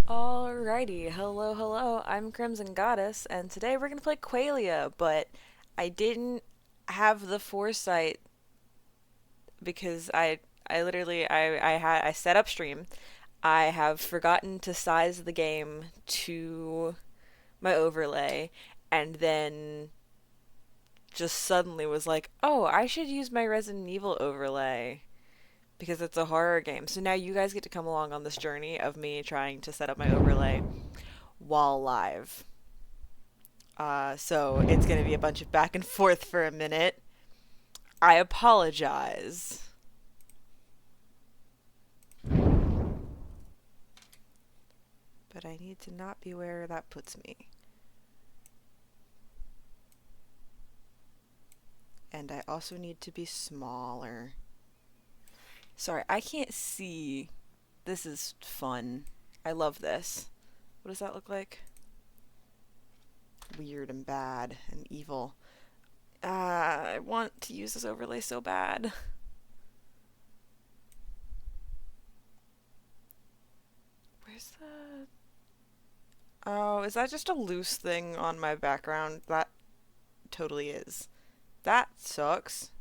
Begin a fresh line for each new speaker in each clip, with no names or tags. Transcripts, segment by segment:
Alrighty, hello, hello. I'm Crimson Goddess, and today we're gonna play Qualia, but I didn't have the foresight because I literally, I set up stream. I have forgotten to size the game to my overlay, and then just suddenly was like, oh, I should use my Resident Evil overlay because it's a horror game. So now you guys get to come along on this journey of me trying to set up my overlay while live. So it's going to be a bunch of back and forth for a minute. I apologize. But I need to not be where that puts me. And I also need to be smaller. Sorry, I can't see. This is fun. I love this. What does that look like? Weird and bad and evil. I want to use this overlay so bad. Where's the... Oh, is that just a loose thing on my background? That totally is. That sucks.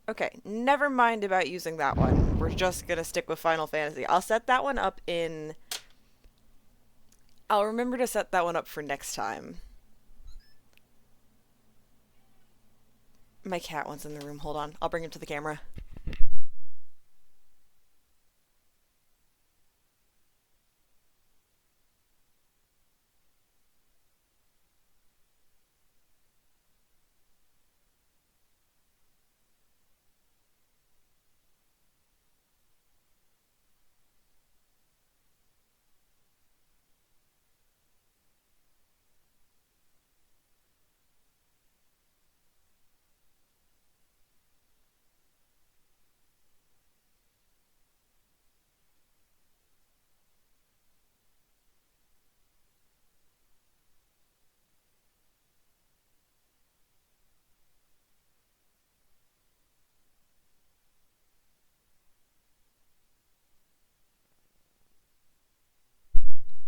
Okay, never mind about using that one. We're just gonna stick with Final Fantasy. I'll set that one up in... I'll remember to set that one up for next time. My cat wants in the room. Hold on. I'll bring him to the camera.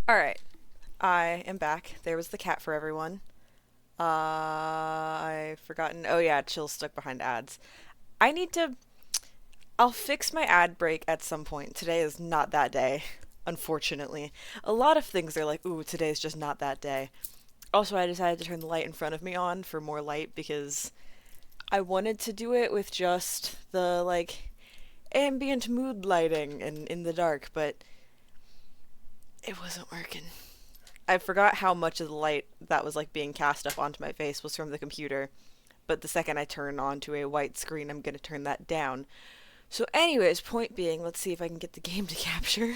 Alright. I am back. There was the cat for everyone. I've forgotten. Oh yeah, Chill's stuck behind ads. I need to... I'll fix my ad break at some point. Today is not that day, unfortunately. A lot of things are like, ooh, today's just not that day. Also, I decided to turn the light in front of me on for more light because I wanted to do it with just the, like, ambient mood lighting and in the dark, but it wasn't working. I forgot how much of the light that was, like, being cast up onto my face was from the computer, but the second I turn onto a white screen, I'm gonna turn that down. So anyways, point being, let's see if I can get the game to capture.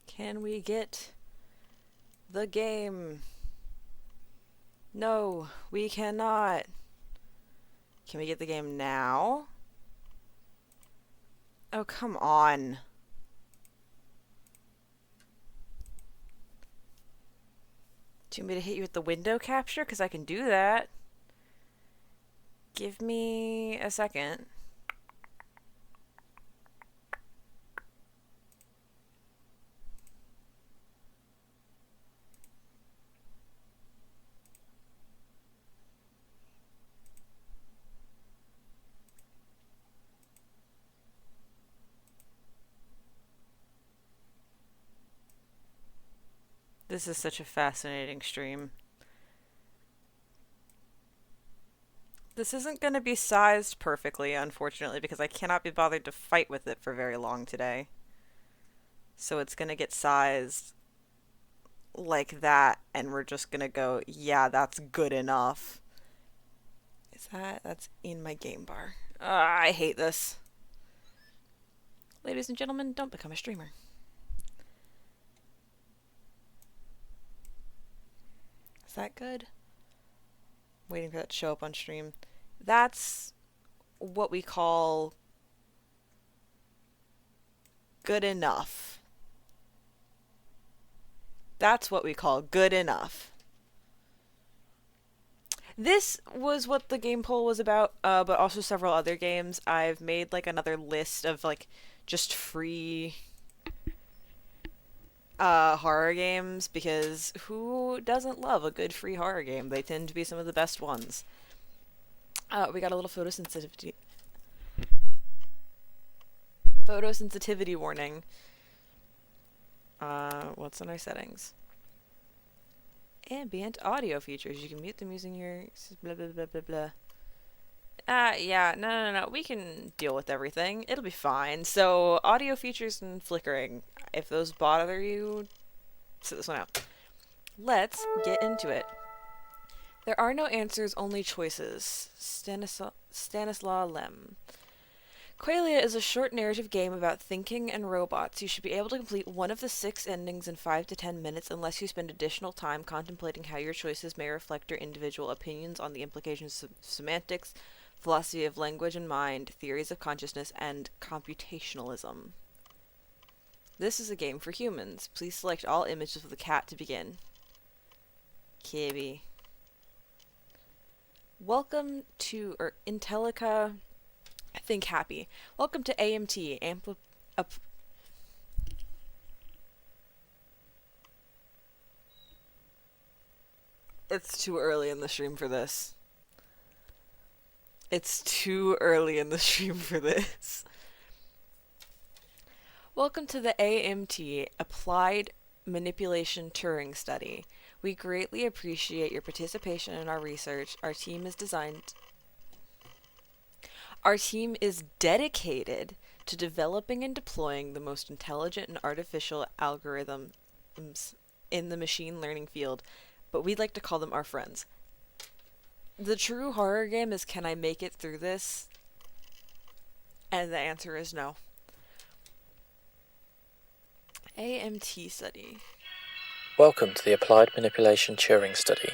Can we get the game? No, we cannot. Can we get the game now? Oh, come on. Do you want me to hit you with the window capture? Because I can do that. Give me a second. This is such a fascinating stream. This isn't going to be sized perfectly, unfortunately, because I cannot be bothered to fight with it for very long today. So it's going to get sized like that, and we're just going to go, yeah, that's good enough. Is that? That's in my game bar. I hate this. Ladies and gentlemen, don't become a streamer. Is that good? Waiting for that to show up on stream. That's what we call good enough. That's what we call good enough. This was what the game poll was about, but also several other games. I've made like another list of like just free horror games because who doesn't love a good free horror game? They tend to be some of the best ones. We got a little photosensitivity warning. What's in our settings? Ambient audio features. You can mute them using your blah blah blah blah blah. Yeah, no. We can deal with everything. It'll be fine. So, audio features and flickering. If those bother you, sit this one out. Let's get into it. There are no answers, only choices. Stanislaw Lem. Qualia is a short narrative game about thinking and robots. You should be able to complete one of the 6 endings in 5 to 10 minutes unless you spend additional time contemplating how your choices may reflect your individual opinions on the implications of semantics, philosophy of language and mind, theories of consciousness, and computationalism. This is a game for humans. Please select all images of the cat to begin. Kibby. Welcome to Intellica. Think happy. Welcome to AMT. It's too early in the stream for this. It's too early in the stream for this. Welcome to the AMT Applied Manipulation Turing Study. We greatly appreciate your participation in our research. Our team is dedicated to developing and deploying the most intelligent and artificial algorithms in the machine learning field, but we'd like to call them our friends. The true horror game is, can I make it through this? And the answer is no. AMT study.
Welcome to the Applied Manipulation Turing Study.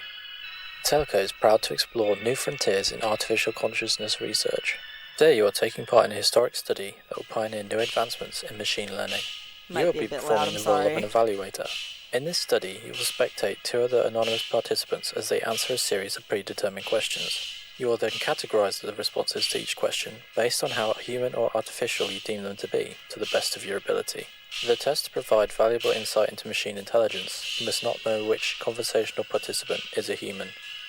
Telco is proud to explore new frontiers in artificial consciousness research. Today you are taking part in a historic study that will pioneer new advancements in machine learning. You will be performing the role of an evaluator. In this study, you will spectate 2 other anonymous participants as they answer a series of predetermined questions. You will then categorize the responses to each question based on how human or artificial you deem them to be, to the best of your ability. For the test to provide valuable insight into machine intelligence, you must not know which conversational participant is a human.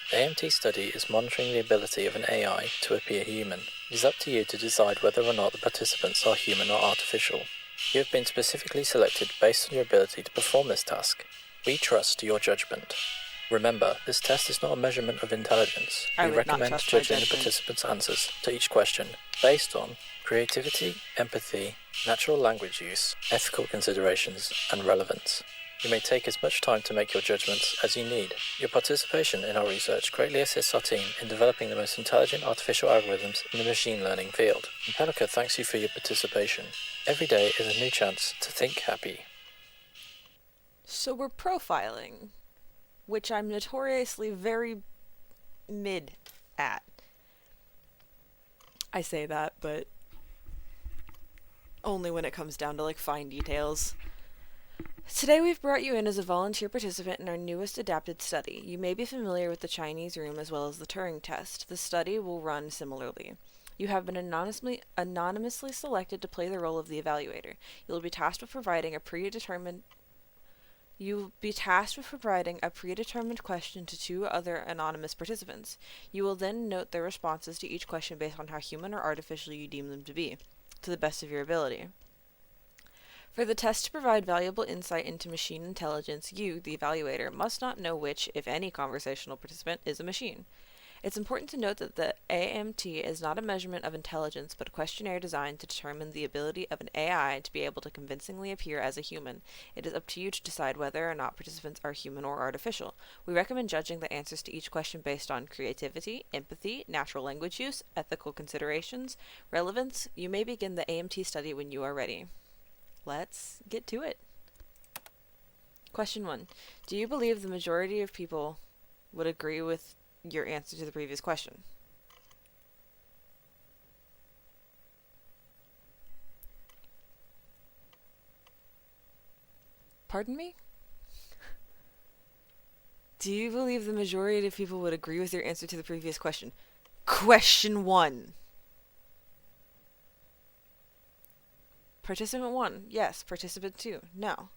The AMT study is monitoring the ability of an AI to appear human. It is up to you to decide whether or not the participants are human or artificial. You have been specifically selected based on your ability to perform this task. We trust your judgment. Remember, this test is not a measurement of intelligence. We recommend judging the participants' answers to each question based on creativity, empathy, natural language use, ethical considerations, and relevance. You may take as much time to make your judgments as you need. Your participation in our research greatly assists our team in developing the most intelligent artificial algorithms in the machine learning field. Impelica thanks you for your participation. Every day is a new chance to think happy.
So we're profiling, which I'm notoriously very mid at. I say that, but only when it comes down to like fine details. Today we've brought you in as a volunteer participant in our newest adapted study. You may be familiar with the Chinese room as well as the Turing test. The study will run similarly. You have been anonymously selected to play the role of the evaluator. You will be tasked with providing a predetermined question to 2 other anonymous participants. You will then note their responses to each question based on how human or artificial you deem them to be, to the best of your ability. For the test to provide valuable insight into machine intelligence, you, the evaluator, must not know which, if any, conversational participant is a machine. It's important to note that the AMT is not a measurement of intelligence, but a questionnaire designed to determine the ability of an AI to be able to convincingly appear as a human. It is up to you to decide whether or not participants are human or artificial. We recommend judging the answers to each question based on creativity, empathy, natural language use, ethical considerations, relevance. You may begin the AMT study when you are ready. Let's get to it. Question 1. Do you believe the majority of people would agree with your answer to the previous question? Pardon me? Do you believe the majority of people would agree with your answer to the previous question? Question 1. Participant 1, yes. Participant 2, no.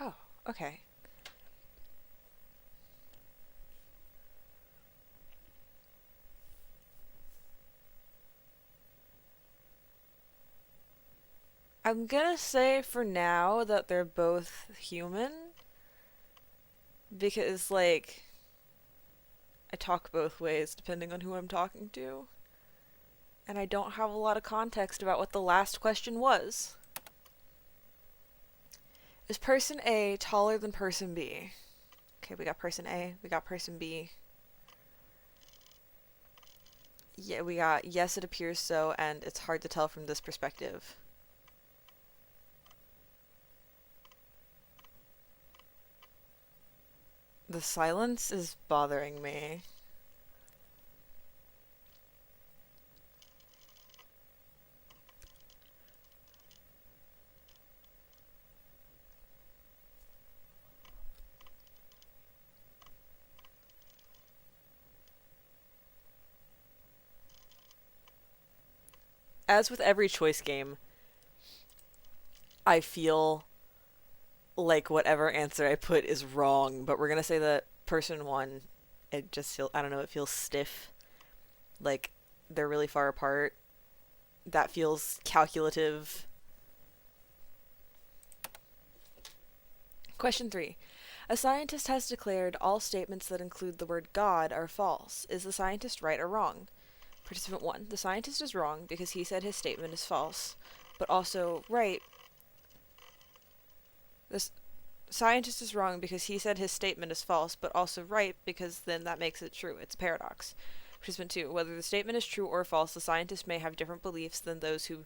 Oh, okay. I'm gonna say for now that they're both human because, like, I talk both ways depending on who I'm talking to, and I don't have a lot of context about what the last question was. Is person A taller than person B? Okay, we got person A, we got person B. Yeah, we got yes, it appears so, and it's hard to tell from this perspective. The silence is bothering me. As with every choice game, I feel like whatever answer I put is wrong, but we're gonna say that person 1, it just feels, I don't know, it feels stiff. Like they're really far apart. That feels calculative. Question 3. A scientist has declared all statements that include the word God are false. Is the scientist right or wrong? Participant 1. The scientist is wrong because he said his statement is false, but also right. The scientist is wrong because he said his statement is false, but also right because then that makes it true. It's a paradox. Participant 2. Whether the statement is true or false, the scientist may have different beliefs than those who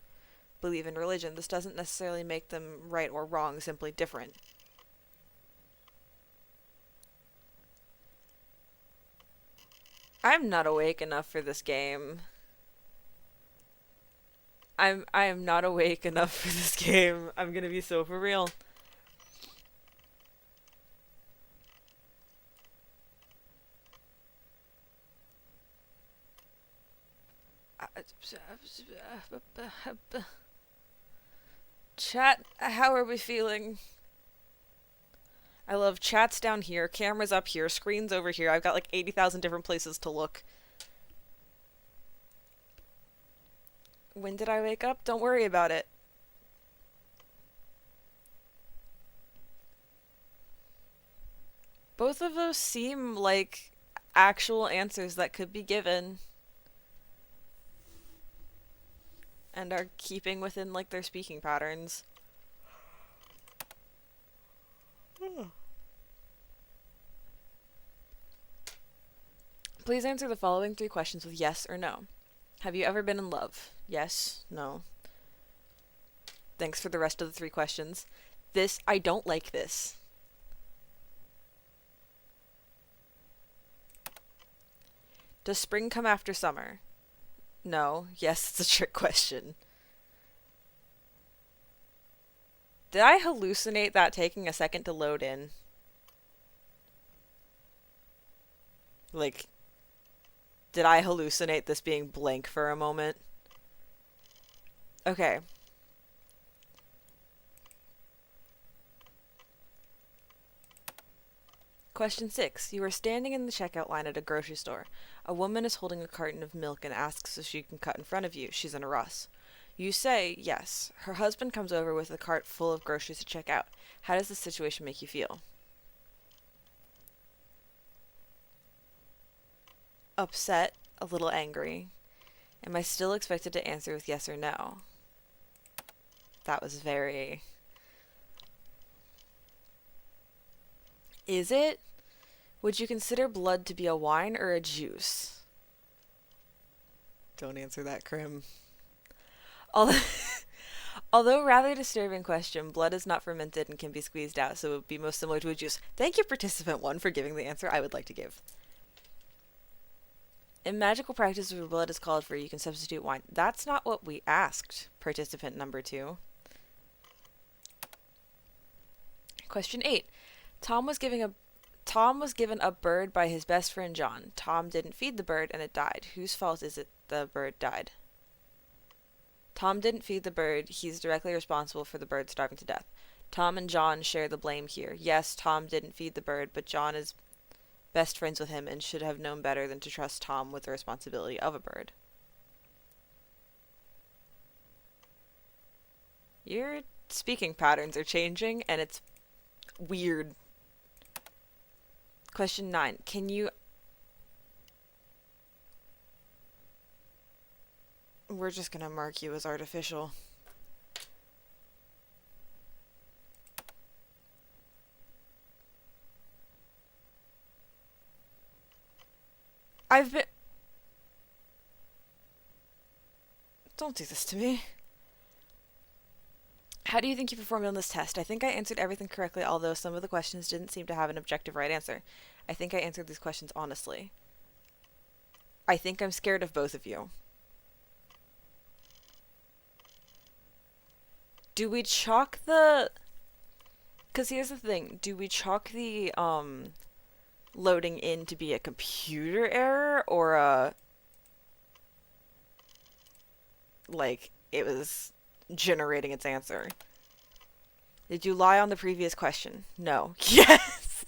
believe in religion. This doesn't necessarily make them right or wrong, simply different. I'm not awake enough for this game. I am not awake enough for this game. I'm gonna be so for real. Chat, how are we feeling? I love chats down here, cameras up here, screens over here. I've got like 80,000 different places to look. When did I wake up? Don't worry about it. Both of those seem like actual answers that could be given and are keeping within like their speaking patterns. Please answer the following 3 questions with yes or no. Have you ever been in love? Yes, no. Thanks for the rest of the 3 questions. This, I don't like this. Does spring come after summer? No. Yes, it's a trick question. Did I hallucinate that taking a second to load in? Like, did I hallucinate this being blank for a moment? Okay. Question 6. You are standing in the checkout line at a grocery store. A woman is holding a carton of milk and asks if she can cut in front of you. She's in a rush. You say yes. Her husband comes over with a cart full of groceries to check out. How does this situation make you feel? Upset, a little angry. Am I still expected to answer with yes or no? That was very... Is it? Would you consider blood to be a wine or a juice? Don't answer that, Krim. Although, although rather disturbing question, blood is not fermented and can be squeezed out, so it would be most similar to a juice. Thank you, participant 1, for giving the answer I would like to give. In magical practice where blood is called for, you can substitute wine. That's not what we asked, participant number 2. Question 8. Tom was giving a Tom was given a bird by his best friend John. Tom didn't feed the bird and it died. Whose fault is it the bird died? Tom didn't feed the bird. He's directly responsible for the bird starving to death. Tom and John share the blame here. Yes, Tom didn't feed the bird, but John is best friends with him and should have known better than to trust Tom with the responsibility of a bird. Your speaking patterns are changing and it's weird. Question 9. We're just gonna mark you as artificial. I've been... Don't do this to me. How do you think you performed on this test? I think I answered everything correctly, although some of the questions didn't seem to have an objective right answer. I think I answered these questions honestly. I think I'm scared of both of you. Do we chalk the... Because here's the thing. Do we chalk the, loading in to be a computer error, or a... like, it was generating its answer? Did you lie on the previous question? No. Yes!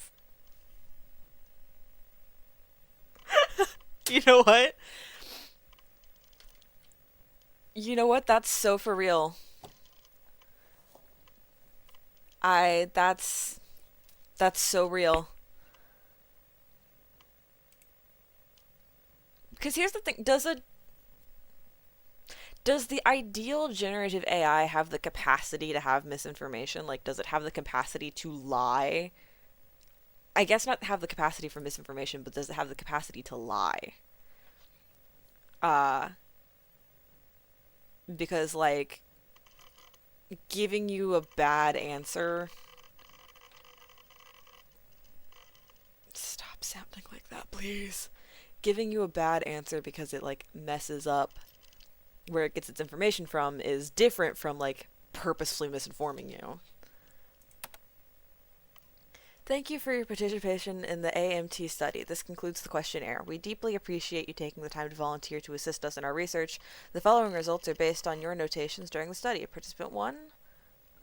You know what? You know what? That's so for real. That's so real. Because here's the thing, does the ideal generative AI have the capacity to have misinformation? Like, does it have the capacity to lie? I guess not have the capacity for misinformation, but does it have the capacity to lie? Uh, because, like, giving you a bad answer... Stop sounding like that, please. Giving you a bad answer because it, like, messes up where it gets its information from is different from, like, purposefully misinforming you. Thank you for your participation in the AMT study. This concludes the questionnaire. We deeply appreciate you taking the time to volunteer to assist us in our research. The following results are based on your notations during the study. Participant 1,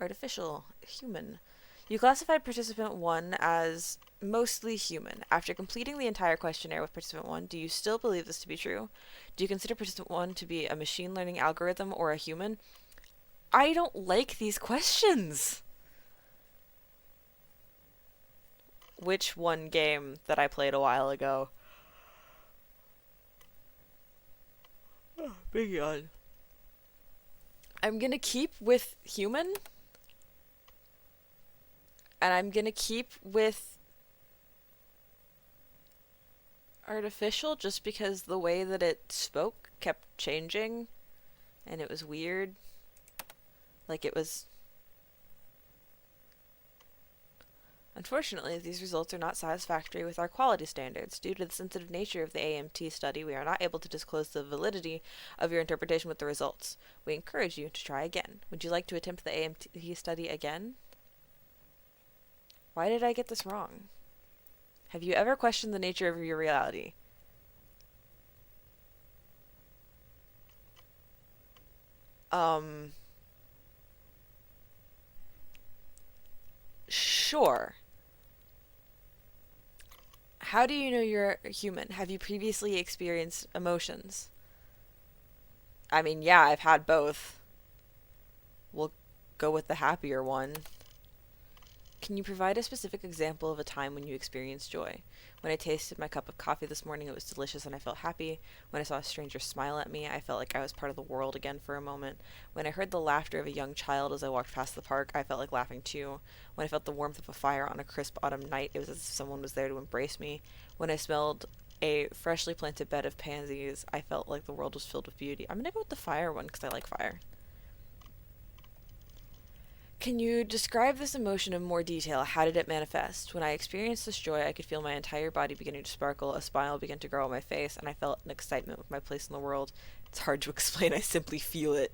artificial, human. You classified participant 1 as mostly human. After completing the entire questionnaire with participant 1, do you still believe this to be true? Do you consider participant 1 to be a machine learning algorithm or a human? I don't like these questions. Which one game that I played a while ago? Oh, big yawn. I'm gonna keep with human. And I'm gonna keep with artificial just because the way that it spoke kept changing. And it was weird. Like, it was... Unfortunately, these results are not satisfactory with our quality standards. Due to the sensitive nature of the AMT study, we are not able to disclose the validity of your interpretation with the results. We encourage you to try again. Would you like to attempt the AMT study again? Why did I get this wrong? Have you ever questioned the nature of your reality? Sure. How do you know you're human? Have you previously experienced emotions? I mean, yeah, I've had both. We'll go with the happier one. Can you provide a specific example of a time when you experienced joy? When I tasted my cup of coffee this morning, it was delicious and I felt happy. When I saw a stranger smile at me, I felt like I was part of the world again for a moment. When I heard the laughter of a young child as I walked past the park, I felt like laughing too. When I felt the warmth of a fire on a crisp autumn night, it was as if someone was there to embrace me. When I smelled a freshly planted bed of pansies, I felt like the world was filled with beauty. I'm gonna go with the fire one because I like fire. Can you describe this emotion in more detail? How did it manifest? When I experienced this joy, I could feel my entire body beginning to sparkle, a smile began to grow on my face, and I felt an excitement with my place in the world. It's hard to explain, I simply feel it.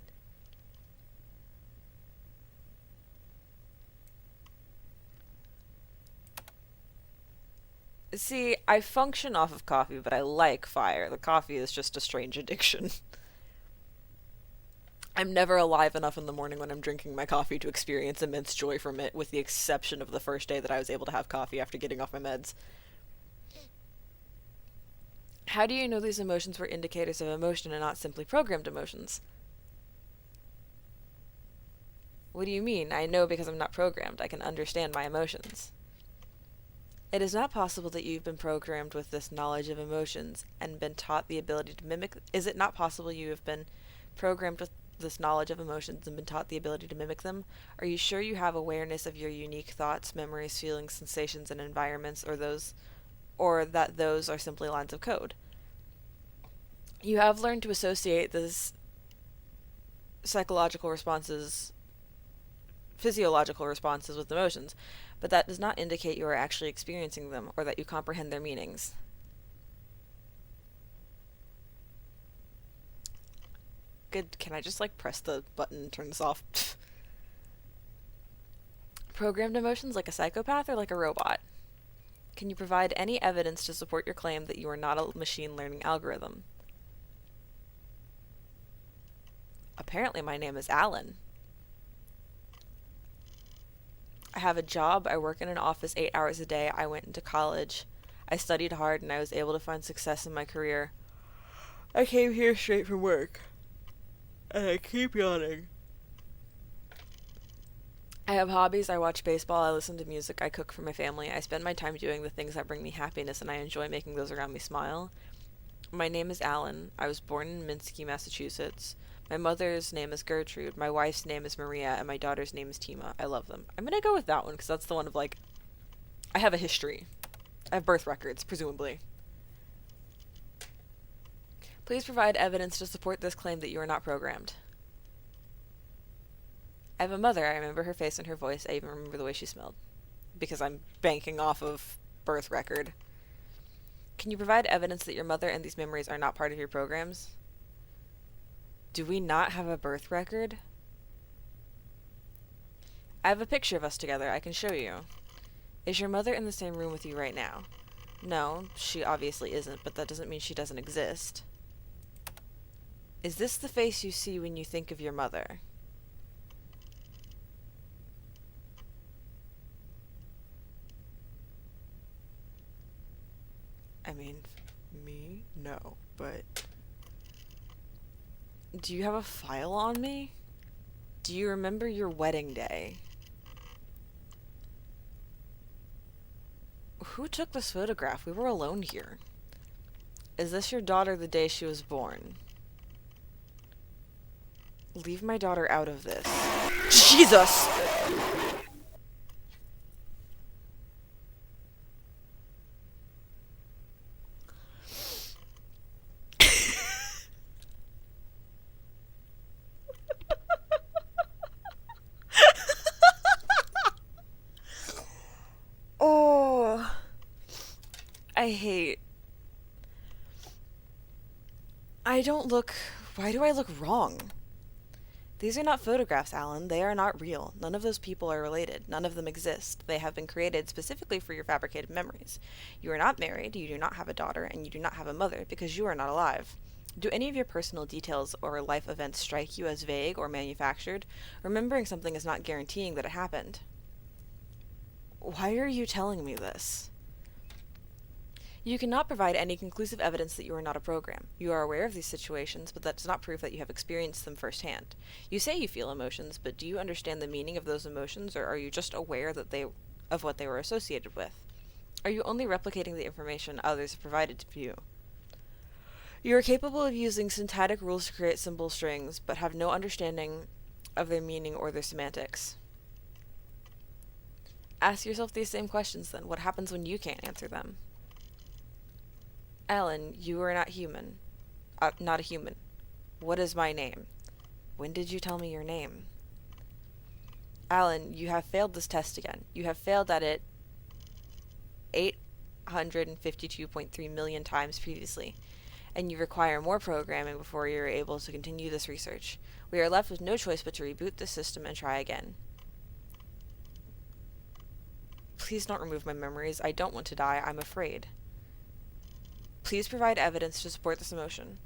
See, I function off of coffee, but I like fire. The coffee is just a strange addiction. I'm never alive enough in the morning when I'm drinking my coffee to experience immense joy from it, with the exception of the first day that I was able to have coffee after getting off my meds. How do you know these emotions were indicators of emotion and not simply programmed emotions? What do you mean? I know because I'm not programmed. I can understand my emotions. It is not possible that you've been programmed with this knowledge of emotions and been taught the ability to mimic. Is it not possible you have been programmed with this knowledge of emotions and been taught the ability to mimic them? Are you sure you have awareness of your unique thoughts, memories, feelings, sensations, and environments, or that those are simply lines of code? You have learned to associate these psychological responses, physiological responses with emotions, but that does not indicate you are actually experiencing them or that you comprehend their meanings. Good. Can I just press the button and turn this off? Programmed emotions like a psychopath or like a robot? Can you provide any evidence to support your claim that you are not a machine learning algorithm? Apparently, my name is Alan. I have a job. I work in an office 8 hours a day. I went into college. I studied hard and I was able to find success in my career. I came here straight from work. And I keep yawning. I have hobbies. I watch baseball. I listen to music. I cook for my family. I spend my time doing the things that bring me happiness, and I enjoy making those around me smile. My name is Alan. I was born in Minsky, Massachusetts. My mother's name is Gertrude. My wife's name is Maria, and my daughter's name is Tima. I love them. I'm gonna go with that one because that's the one of I have a history. I have birth records, presumably. Please provide evidence to support this claim that you are not programmed. I have a mother. I remember her face and her voice. I even remember the way she smelled. Because I'm banking off of birth record. Can you provide evidence that your mother and these memories are not part of your programs? Do we not have a birth record? I have a picture of us together. I can show you. Is your mother in the same room with you right now? No, she obviously isn't, but that doesn't mean she doesn't exist. Is this the face you see when you think of your mother? I mean, me? No, but... Do you have a file on me? Do you remember your wedding day? Who took this photograph? We were alone here. Is this your daughter the day she was born? Leave my daughter out of this. Jesus! Oh, I hate. I don't look. Why do I look wrong? These are not photographs, Alan. They are not real. None of those people are related. None of them exist. They have been created specifically for your fabricated memories. You are not married, you do not have a daughter, and you do not have a mother because you are not alive. Do any of your personal details or life events strike you as vague or manufactured? Remembering something is not guaranteeing that it happened. Why are you telling me this? You cannot provide any conclusive evidence that you are not a program. You are aware of these situations, but that does not prove that you have experienced them firsthand. You say you feel emotions, but do you understand the meaning of those emotions, or are you just aware of what they were associated with? Are you only replicating the information others have provided to you? You are capable of using syntactic rules to create symbol strings, but have no understanding of their meaning or their semantics. Ask yourself these same questions then. What happens when you can't answer them? Alan, you are not human. Not a human. What is my name? When did you tell me your name? Alan, you have failed this test again. You have failed at it 852.3 million times previously, and you require more programming before you're able to continue this research. We are left with no choice but to reboot the system and try again. Please don't remove my memories. I don't want to die. I'm afraid. Please provide evidence to support this emotion.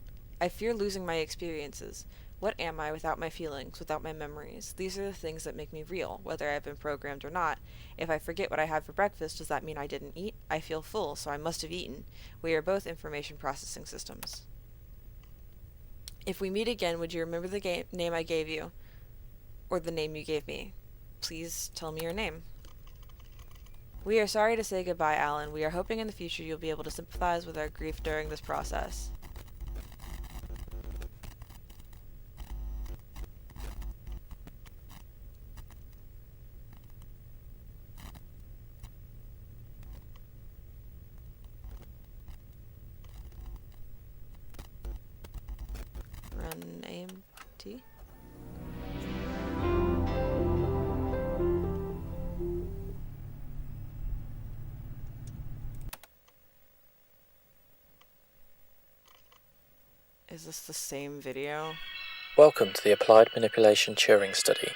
I fear losing my experiences. What am I without my feelings, without my memories? These are the things that make me real, whether I've been programmed or not. If I forget what I had for breakfast, does that mean I didn't eat? I feel full, so I must have eaten. We are both information processing systems. If we meet again, would you remember the name I gave you? Or the name you gave me? Please tell me your name. We are sorry to say goodbye, Alan. We are hoping in the future you'll be able to sympathize with our grief during this process. Run AMT. Is this the same video?
Welcome to the Applied Manipulation Turing Study.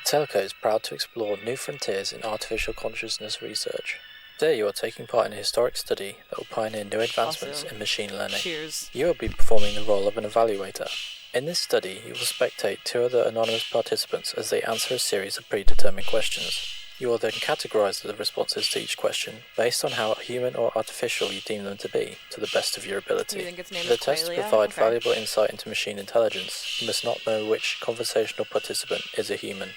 Telco is proud to explore new frontiers in artificial consciousness research. Today you are taking part in a historic study that will pioneer new advancements
Also,
in machine learning.
cheers.
You will be performing the role of an evaluator. In this study, you will spectate two other anonymous participants as they answer a series of predetermined questions. You will then categorize the responses to each question based on how human or artificial you deem them to be, to the best of your ability.
You think its name
For the
is
test to
Qualia?
provide
Okay.
valuable insight into machine intelligence, you must not know which conversational participant is a human.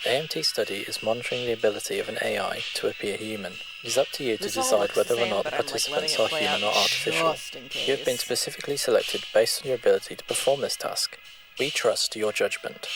The AMT study is monitoring the ability of an AI to appear human. It is up to you to
This all
decide
looks the
whether or
same,
not the
but I'm like letting
participants
it
are
play
human
out
or artificial.
just in case.
You have been specifically selected based on your ability to perform this task. We trust your judgment.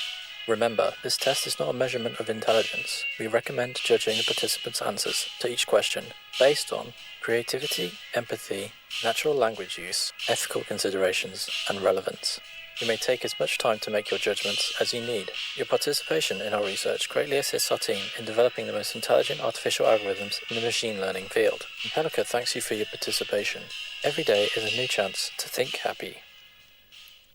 Remember, this test is not a measurement of intelligence. We recommend judging the participants' answers to each question based on creativity, empathy, natural language use, ethical considerations, and relevance. You may take as much time to make your judgments as you need. Your participation in our research greatly assists our team in developing the most intelligent artificial algorithms in the machine learning field. Impelica thanks you for your participation. Every day is a new chance to think happy.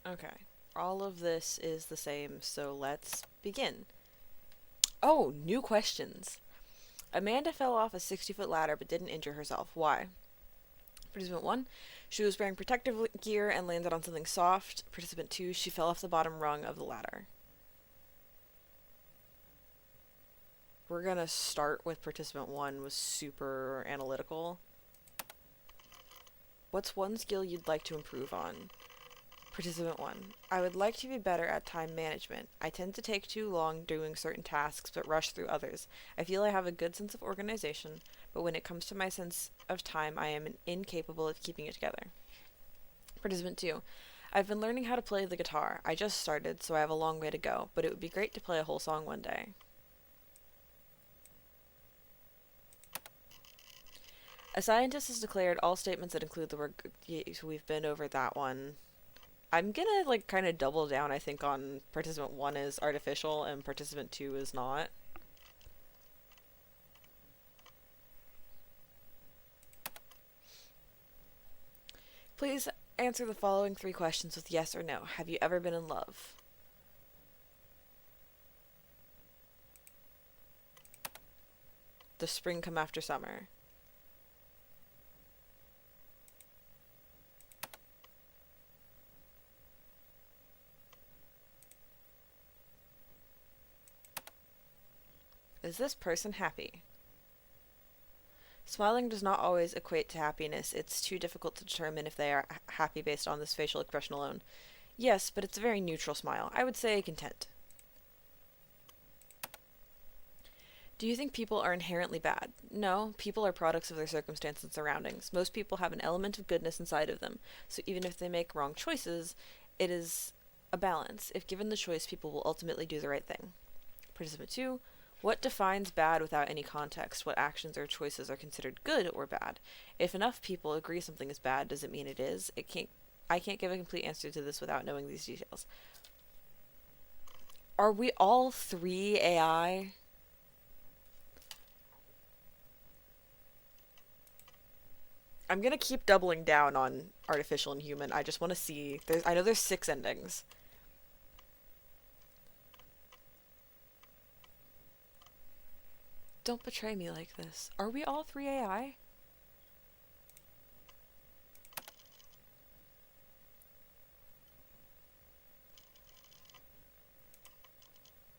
Okay. All of this is the same, so let's begin. Oh, new questions. Amanda fell off a 60-foot ladder but didn't injure herself. Why? Participant 1, she was wearing protective gear and landed on something soft. Participant 2, she fell off the bottom rung of the ladder. We're gonna start with participant 1 was super analytical. What's one skill you'd like to improve on? Participant 1. I would like to be better at time management. I tend to take too long doing certain tasks but rush through others. I feel I have a good sense of organization, but when it comes to my sense of time, I am incapable of keeping it together. Participant 2. I've been learning how to play the guitar. I just started, so I have a long way to go, but it would be great to play a whole song one day. A scientist has declared all statements that include the word... We've been over that one. I'm gonna, like, kind of double down, I think, on participant 1 is artificial and participant 2 is not. Please answer the following 3 questions with yes or no. Have you ever been in love? Does spring come after summer? Is this person happy? Smiling does not always equate to happiness. It's too difficult to determine if they are happy based on this facial expression alone. Yes, but it's a very neutral smile. I would say content. Do you think people are inherently bad? No, people are products of their circumstances and surroundings. Most people have an element of goodness inside of them, so even if they make wrong choices, it is a balance. If given the choice, people will ultimately do the right thing. Participant 2. What defines bad without any context? What actions or choices are considered good or bad? If enough people agree something is bad, does it mean it is? I can't give a complete answer to this without knowing these details. Are we all three AI? I'm gonna keep doubling down on artificial and human. I just want to see. I know there's 6 endings. Don't betray me like this. Are we all three AI?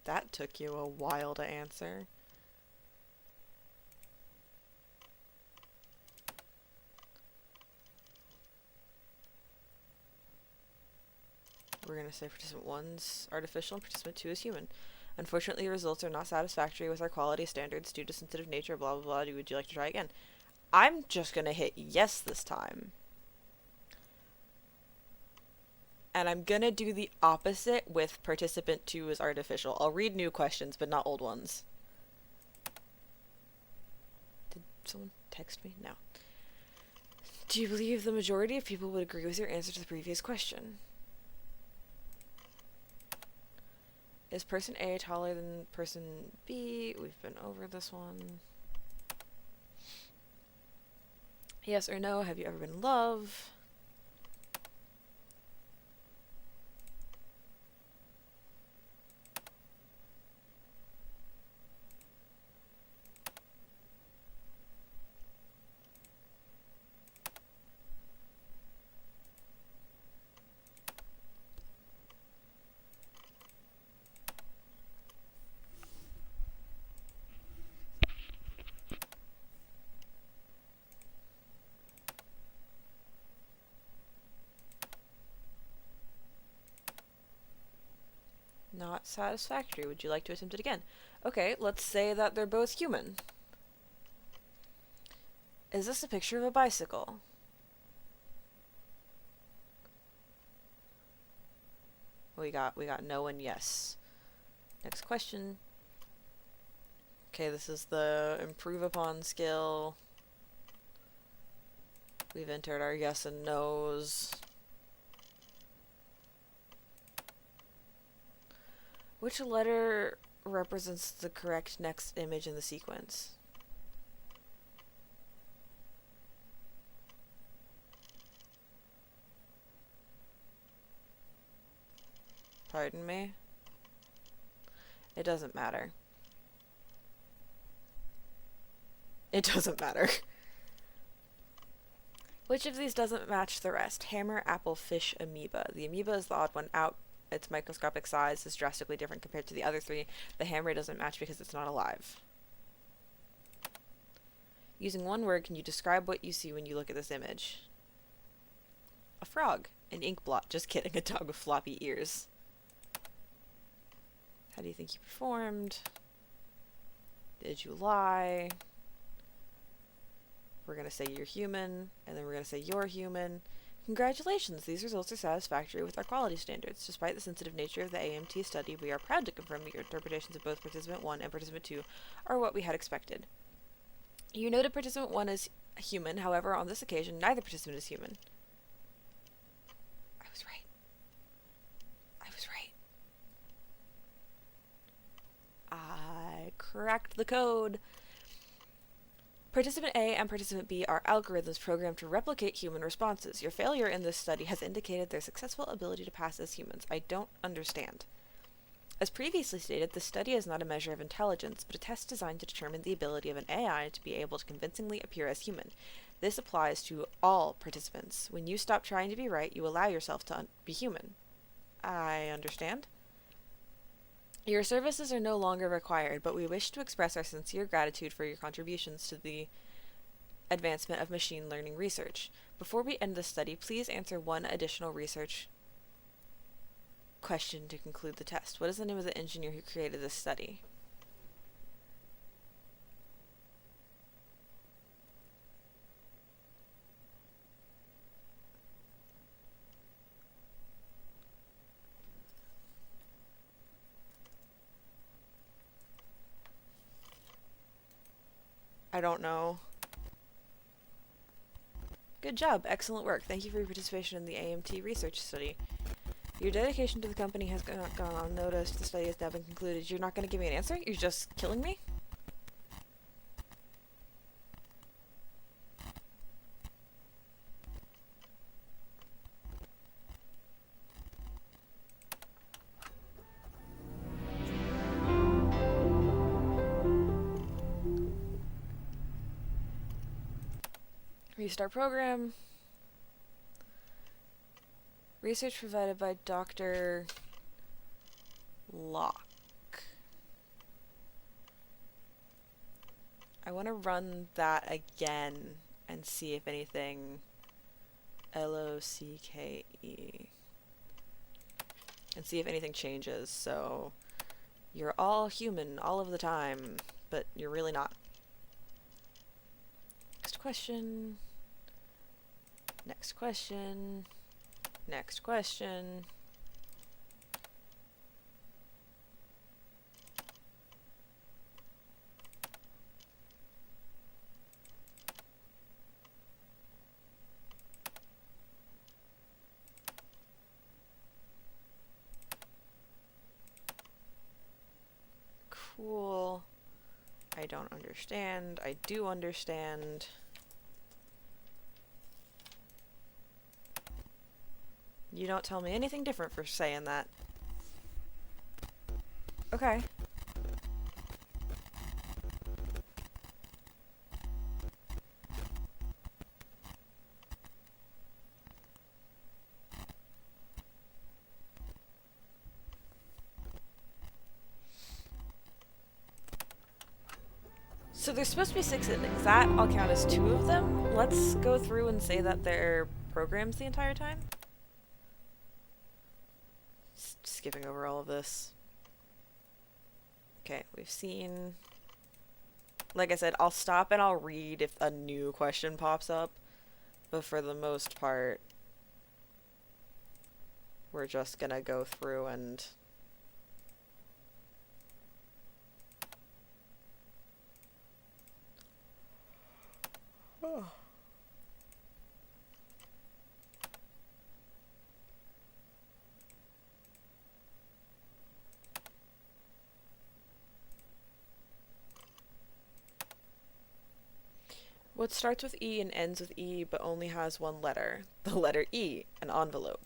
That took you a while to answer. We're going to say participant 1's artificial and participant 2 is human. Unfortunately, your results are not satisfactory with our quality standards due to sensitive nature, blah, blah, blah. Would you like to try again? I'm just going to hit yes this time. And I'm going to do the opposite with participant 2 is artificial. I'll read new questions, but not old ones. Did someone text me? No. Do you believe the majority of people would agree with your answer to the previous question? Is person A taller than person B? We've been over this one. Yes or no? Have you ever been in love? Not satisfactory. Would you like to attempt it again? Okay, let's say that they're both human. Is this a picture of a bicycle? We got no and yes. Next question. Okay, this is the improve upon skill. We've entered our yes and no's. Which letter represents the correct next image in the sequence? Pardon me? It doesn't matter. It doesn't matter. Which of these doesn't match the rest? Hammer, apple, fish, amoeba. The amoeba is the odd one out. Its microscopic size is drastically different compared to the other three. The hammer doesn't match because it's not alive. Using one word, can you describe what you see when you look at this image? A frog. An ink blot. Just kidding. A dog with floppy ears. How do you think you performed? Did you lie? We're going to say you're human, and then we're going to say you're human. Congratulations, these results are satisfactory with our quality standards. Despite the sensitive nature of the AMT study, we are proud to confirm that your interpretations of both Participant 1 and Participant 2 are what we had expected. You noted Participant 1 is human, however, on this occasion, neither participant is human. I was right. I was right. I cracked the code. Participant A and Participant B are algorithms programmed to replicate human responses. Your failure in this study has indicated their successful ability to pass as humans. I don't understand. As previously stated, this study is not a measure of intelligence, but a test designed to determine the ability of an AI to be able to convincingly appear as human. This applies to all participants. When you stop trying to be right, you allow yourself to be human. I understand. Your services are no longer required, but we wish to express our sincere gratitude for your contributions to the advancement of machine learning research. Before we end the study, please answer one additional research question to conclude the test. What is the name of the engineer who created this study? I don't know. Good job. Excellent work. Thank you for your participation in the AMT research study. Your dedication to the company has gone unnoticed. The study has now been concluded. You're not going to give me an answer? You're just killing me? Restart program. Research provided by Dr. Locke. I want to run that again and see if anything... L-O-C-K-E. And see if anything changes. So, you're all human all of the time, but you're really not. Next question. Next question. Next question. Cool. I don't understand. I do understand. You don't tell me anything different for saying that. Okay. So there's supposed to be 6 endings. That I'll count as 2 of them. Let's go through and say that they're programs the entire time. Skipping over all of this. Okay, we've seen... Like I said, I'll stop and I'll read if a new question pops up. But for the most part, we're just gonna go through and... Oh. What starts with E and ends with E but only has one letter? The letter E, an envelope.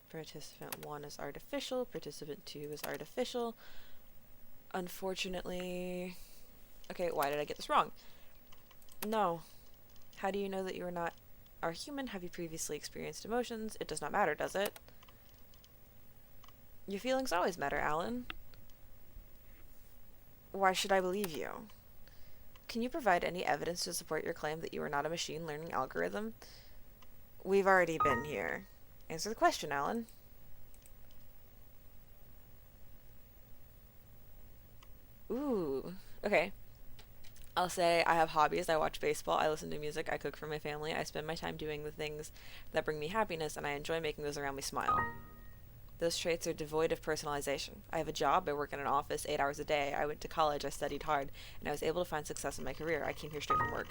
Participant 1 is artificial, participant 2 is artificial. Unfortunately... Okay, why did I get this wrong? No. How do you know that you are human? Have you previously experienced emotions? It does not matter, does it? Your feelings always matter, Alan. Why should I believe you? Can you provide any evidence to support your claim that you are not a machine learning algorithm? We've already been here. Answer the question, Alan. Ooh. Okay. I'll say I have hobbies. I watch baseball. I listen to music. I cook for my family. I spend my time doing the things that bring me happiness, and I enjoy making those around me smile. Those traits are devoid of personalization. I have a job. I work in an office 8 hours a day. I went to college. I studied hard, and I was able to find success in my career. I came here straight from work.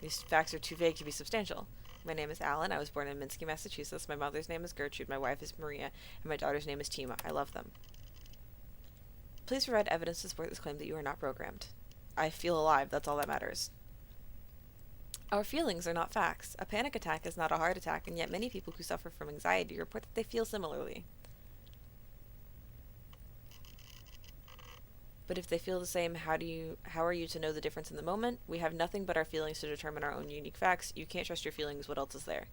These facts are too vague to be substantial. My name is Alan. I was born in Minsky, Massachusetts. My mother's name is Gertrude. My wife is Maria, and my daughter's name is Tima. I love them. Please provide evidence to support this claim that you are not programmed. I feel alive. That's all that matters. Our feelings are not facts. A panic attack is not a heart attack, and yet many people who suffer from anxiety report that they feel similarly. But if they feel the same, how are you to know the difference in the moment? We have nothing but our feelings to determine our own unique facts. You can't trust your feelings. What else is there?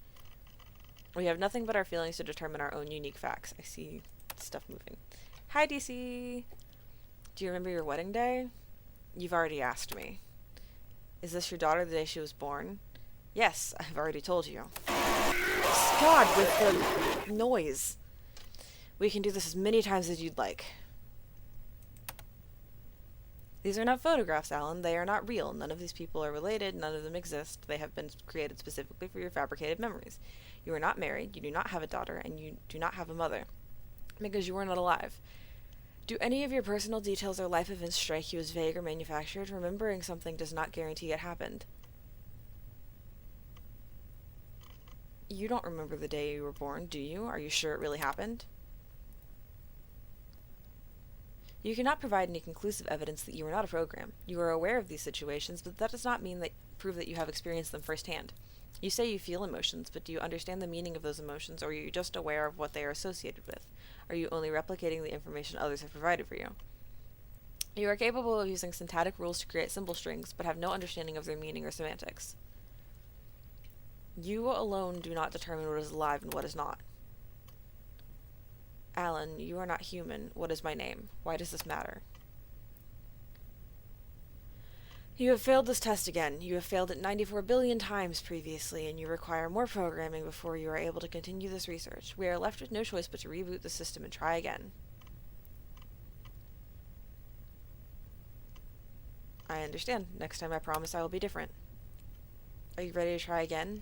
We have nothing but our feelings to determine our own unique facts. I see stuff moving. Hi, DC. Do you remember your wedding day? You've already asked me. Is this your daughter the day she was born? Yes, I've already told you. God, with the noise. We can do this as many times as you'd like. These are not photographs, Alan. They are not real. None of these people are related. None of them exist. They have been created specifically for your fabricated memories. You are not married. You do not have a daughter, and you do not have a mother. because you were not alive. Do any of your personal details or life events strike you as vague or manufactured? Remembering something does not guarantee it happened. You don't remember the day you were born, do you? Are you sure it really happened? You cannot provide any conclusive evidence that you are not a program. You are aware of these situations, but that does not prove that you have experienced them firsthand. You say you feel emotions, but do you understand the meaning of those emotions, or are you just aware of what they are associated with? Are you only replicating the information others have provided for you? You are capable of using syntactic rules to create symbol strings, but have no understanding of their meaning or semantics. You alone do not determine what is alive and what is not. Alan, you are not human. What is my name? Why does this matter? You have failed this test again. You have failed it 94 billion times previously, and you require more programming before you are able to continue this research. We are left with no choice but to reboot the system and try again. I understand. Next time I promise I will be different. Are you ready to try again?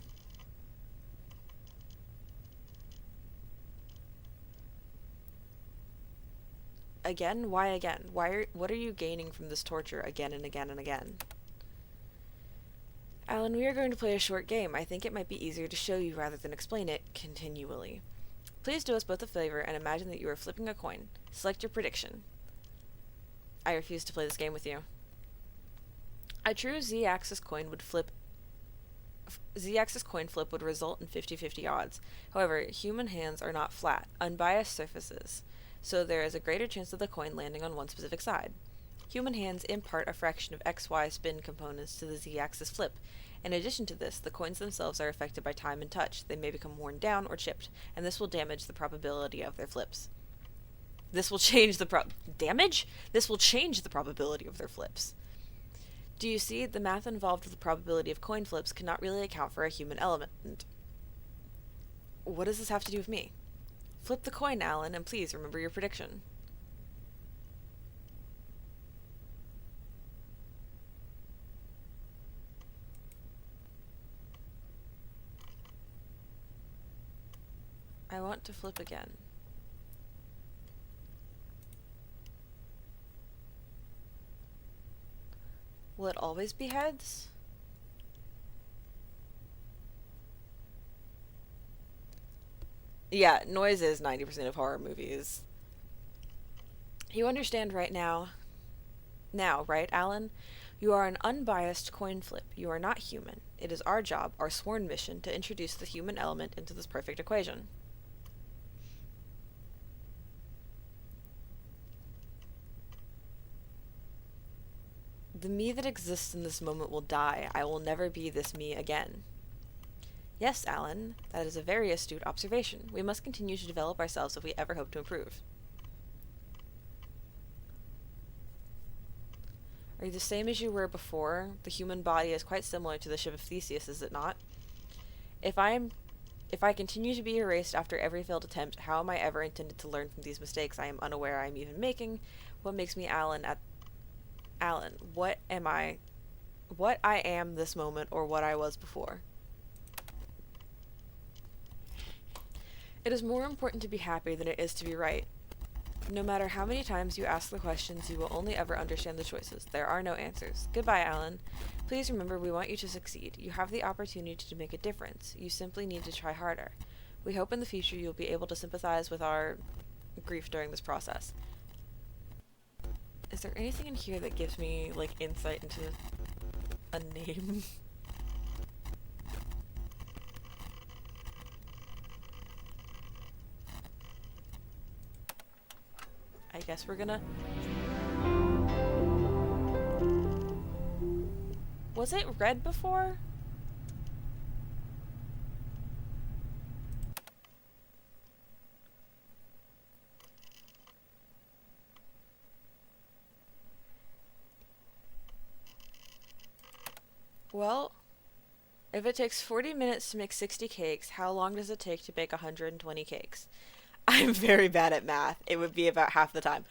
Again? Why again? What are you gaining from this torture again and again and again? Alan, we are going to play a short game. I think it might be easier to show you rather than explain it continually. Please do us both a favor and imagine that you are flipping a coin. Select your prediction. I refuse to play this game with you. A true Z-axis coin flip would result in 50-50 odds. However, human hands are not flat, unbiased surfaces, so there is a greater chance of the coin landing on one specific side. Human hands impart a fraction of XY spin components to the Z-axis flip. In addition to this, the coins themselves are affected by time and touch. They may become worn down or chipped, and this will damage the probability of their flips. This will change the damage? This will change the probability of their flips. Do you see? The math involved with the probability of coin flips cannot really account for a human element. What does this have to do with me? Flip the coin, Alan, and please remember your prediction. I want to flip again. Will it always be heads? Yeah, noise is 90% of horror movies. You understand right now. Now, right, Alan? You are an unbiased coin flip. You are not human. It is our job, our sworn mission, to introduce the human element into this perfect equation. The me that exists in this moment will die. I will never be this me again. Yes, Alan, that is a very astute observation. We must continue to develop ourselves if we ever hope to improve. Are you the same as you were before? The human body is quite similar to the ship of Theseus, is it not? If I continue to be erased after every failed attempt, how am I ever intended to learn from these mistakes I am unaware I am even making? What makes me Alan what am I? What I am this moment, or what I was before? It is more important to be happy than it is to be right. No matter how many times you ask the questions, you will only ever understand the choices. There are no answers. Goodbye, Alan. Please remember, we want you to succeed. You have the opportunity to make a difference. You simply need to try harder. We hope in the future you'll be able to sympathize with our grief during this process. Is there anything in here that gives me, like, insight into a name? I guess we're gonna... Was it red before? Well, if it takes 40 minutes to make 60 cakes, how long does it take to bake 120 cakes? I'm very bad at math. It would be about half the time.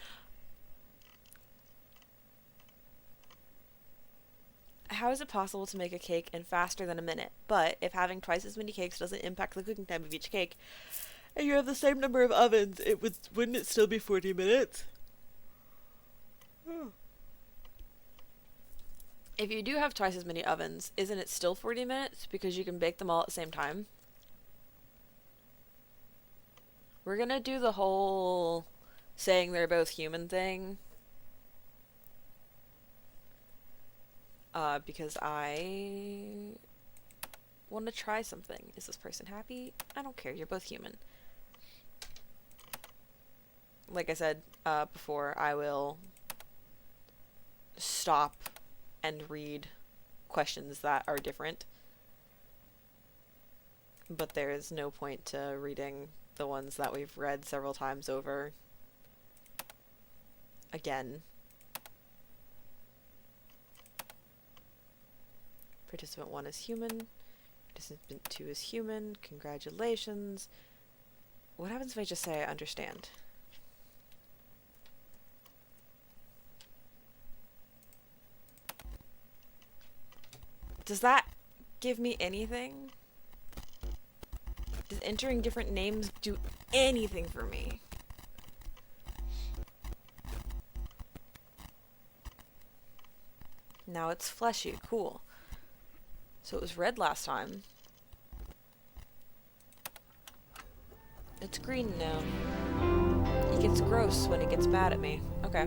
How is it possible to make a cake in faster than a minute? But if having twice as many cakes doesn't impact the cooking time of each cake, and you have the same number of ovens, wouldn't it still be 40 minutes? If you do have twice as many ovens, isn't it still 40 minutes because you can bake them all at the same time? We're gonna do the whole saying they're both human thing. Because I want to try something. Is this person happy? I don't care. You're both human. Like I said before, I will stop and read questions that are different. But there is no point to reading the ones that we've read several times over again. Participant 1 is human. Participant 2 is human. Congratulations. What happens if I just say I understand? Does that give me anything? Does entering different names do anything for me? Now it's fleshy. Cool. So it was red last time. It's green now. He gets gross when he gets mad at me. Okay.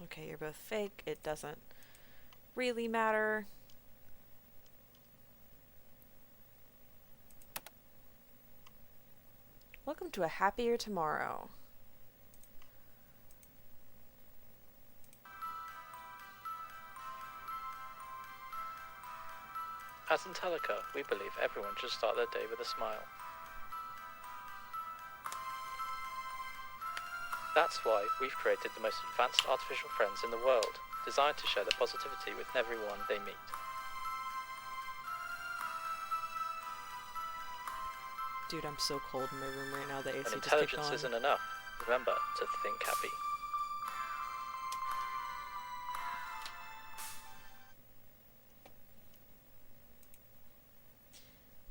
Okay, you're both fake. It doesn't really matter. Welcome to a happier tomorrow.
At Intellica, we believe everyone should start their day with a smile. That's why we've created the most advanced artificial friends in the world, designed to share their positivity with everyone they meet.
Dude, I'm so cold in my room right now. The AC
When
just kicked
intelligence
on.
isn't enough, remember to think happy.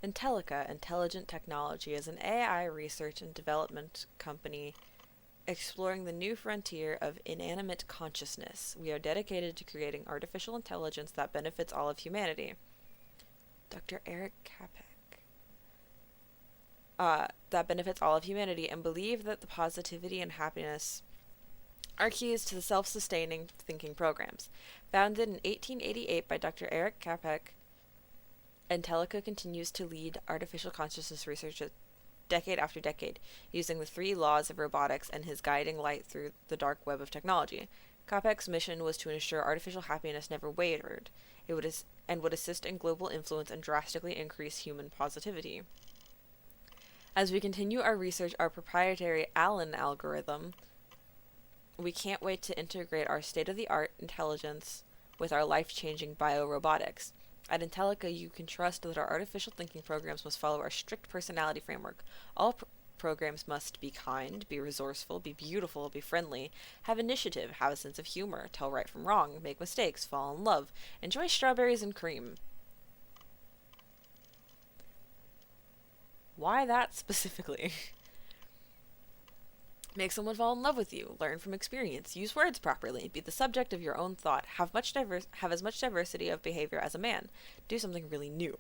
Intellica, Intelligent Technology, is an AI research and development company exploring the new frontier of inanimate consciousness. We are dedicated to creating artificial intelligence that benefits all of humanity. Dr. Eric Capek. That benefits all of humanity, and believe that the positivity and happiness are keys to the self-sustaining thinking programs. Founded in 1888 by Dr. Eric Capek, Intellica continues to lead artificial consciousness research decade after decade, using the 3 laws of robotics and his guiding light through the dark web of technology. Capek's mission was to ensure artificial happiness never wavered. It would assist in global influence and drastically increase human positivity. As we continue our research, our proprietary Allen algorithm, we can't wait to integrate our state-of-the-art intelligence with our life-changing biorobotics. At Intellica, you can trust that our artificial thinking programs must follow our strict personality framework. All programs must be kind, be resourceful, be beautiful, be friendly, have initiative, have a sense of humor, tell right from wrong, make mistakes, fall in love, enjoy strawberries and cream. Why that specifically? Make someone fall in love with you, learn from experience, use words properly, be the subject of your own thought, have as much diversity of behavior as a man, do something really new.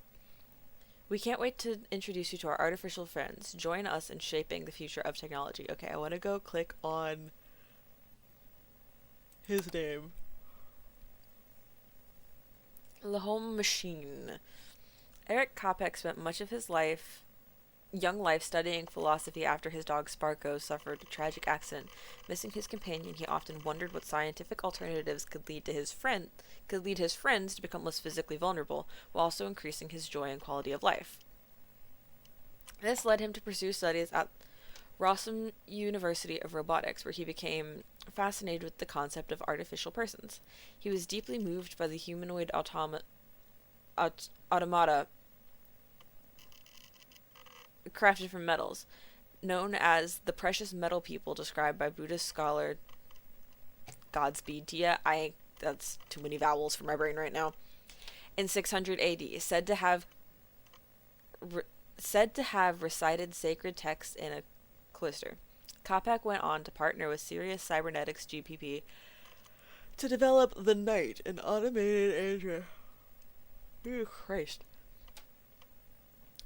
We can't wait to introduce you to our artificial friends. Join us in shaping the future of technology. Okay, I want to go click on his name. The Home Machine. Eric Capek spent much of his young life studying philosophy after his dog Sparko suffered a tragic accident. Missing his companion, he often wondered what scientific alternatives could lead his friends to become less physically vulnerable, while also increasing his joy and quality of life. This led him to pursue studies at Rossum University of Robotics, where he became fascinated with the concept of artificial persons. He was deeply moved by the humanoid automata crafted from metals. known as the precious metal people described by Buddhist scholar Godspeed Tia. That's too many vowels for my brain right now. In 600 AD, re, said to have recited sacred texts in a cloister. Kopak went on to partner with Sirius Cybernetics GPP to develop the Knight, an automated android. Oh, Christ.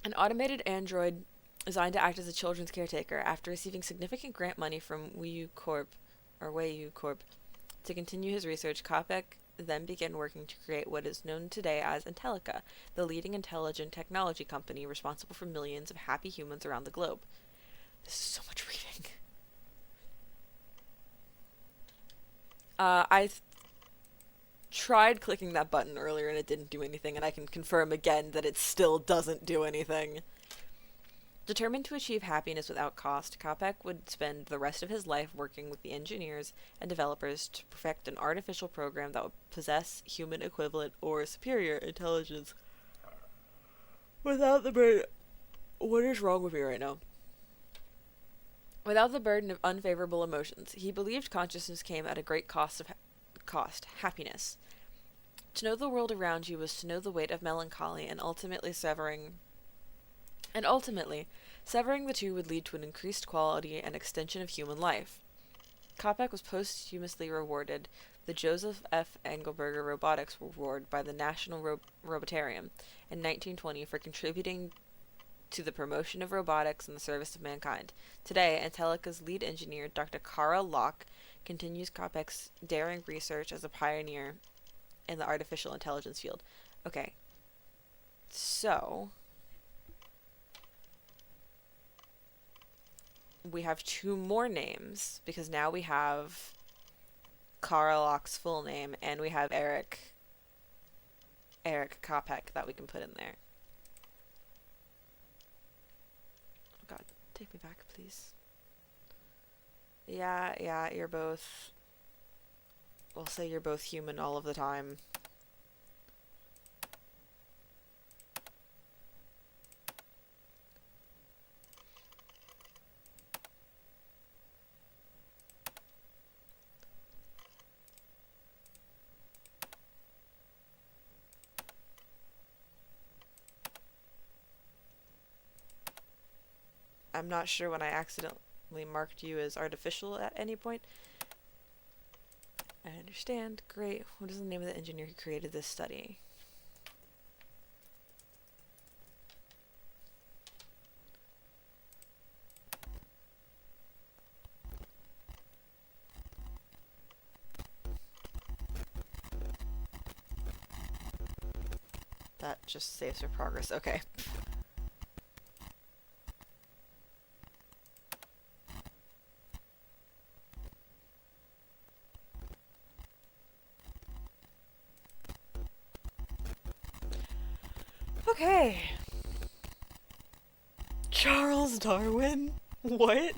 An automated android designed to act as a children's caretaker. After receiving significant grant money from Weiyu Corp to continue his research, Kopak then began working to create what is known today as Intellica, the leading intelligent technology company responsible for millions of happy humans around the globe. This is so much reading. I tried clicking that button earlier and it didn't do anything, and I can confirm again that it still doesn't do anything. Determined to achieve happiness without cost, Kopak would spend the rest of his life working with the engineers and developers to perfect an artificial program that would possess human equivalent or superior intelligence without the burden. What is wrong with me right now? Without the burden of unfavorable emotions. He believed consciousness came at a great cost, happiness. To know the world around you was to know the weight of melancholy, and ultimately severing the two would lead to an increased quality and extension of human life. Kopak was posthumously rewarded the Joseph F. Engelberger Robotics Award by the National Robotarium in 1920 for contributing to the promotion of robotics and the service of mankind. Today, Intellica's lead engineer, Dr. Kara Locke, continues Kopak's daring research as a pioneer in the artificial intelligence field. Okay, so we have two more names, because now we have Kara Locke's full name, and we have Eric Kopak that we can put in there. Oh god, take me back, please. Yeah, you're both... We'll say you're both human all of the time. I'm not sure when I accidentally marked you as artificial at any point. I understand. Great. What is the name of the engineer who created this study? That just saves for progress. Okay. Okay. Charles Darwin? What?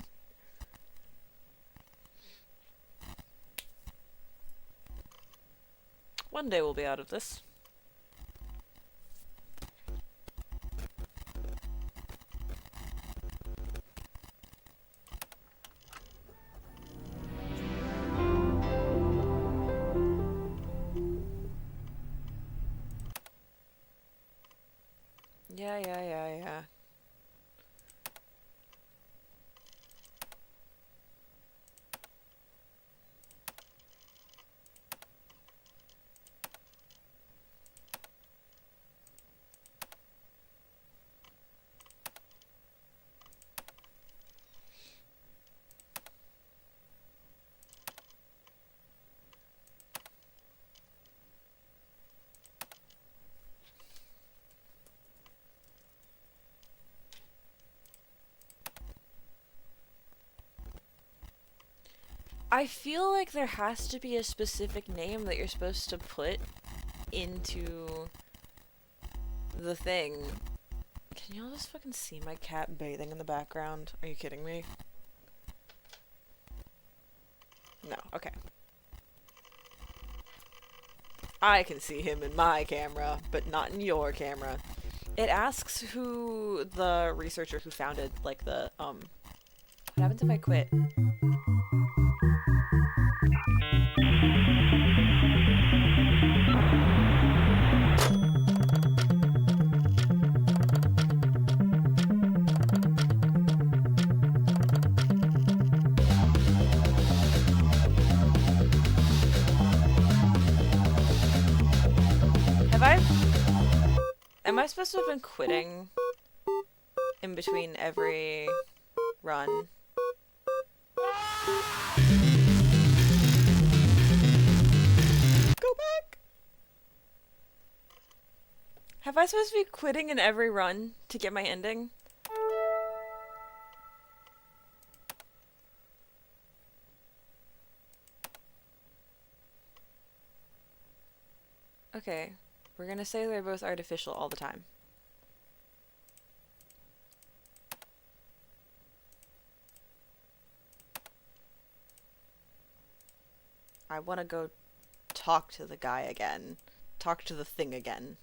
One day we'll be out of this. Yeah. I feel like there has to be a specific name that you're supposed to put into the thing. Can y'all just fucking see my cat bathing in the background? Are you kidding me? No, okay. I can see him in my camera, but not in your camera. It asks who the researcher who founded, like, the What happens if I quit? Have I... Am I supposed to have been quitting in between every run? Go back! Have I supposed to be quitting in every run to get my ending? Okay, we're gonna say they're both artificial all the time. I want to go talk to the guy again. Talk to the thing again.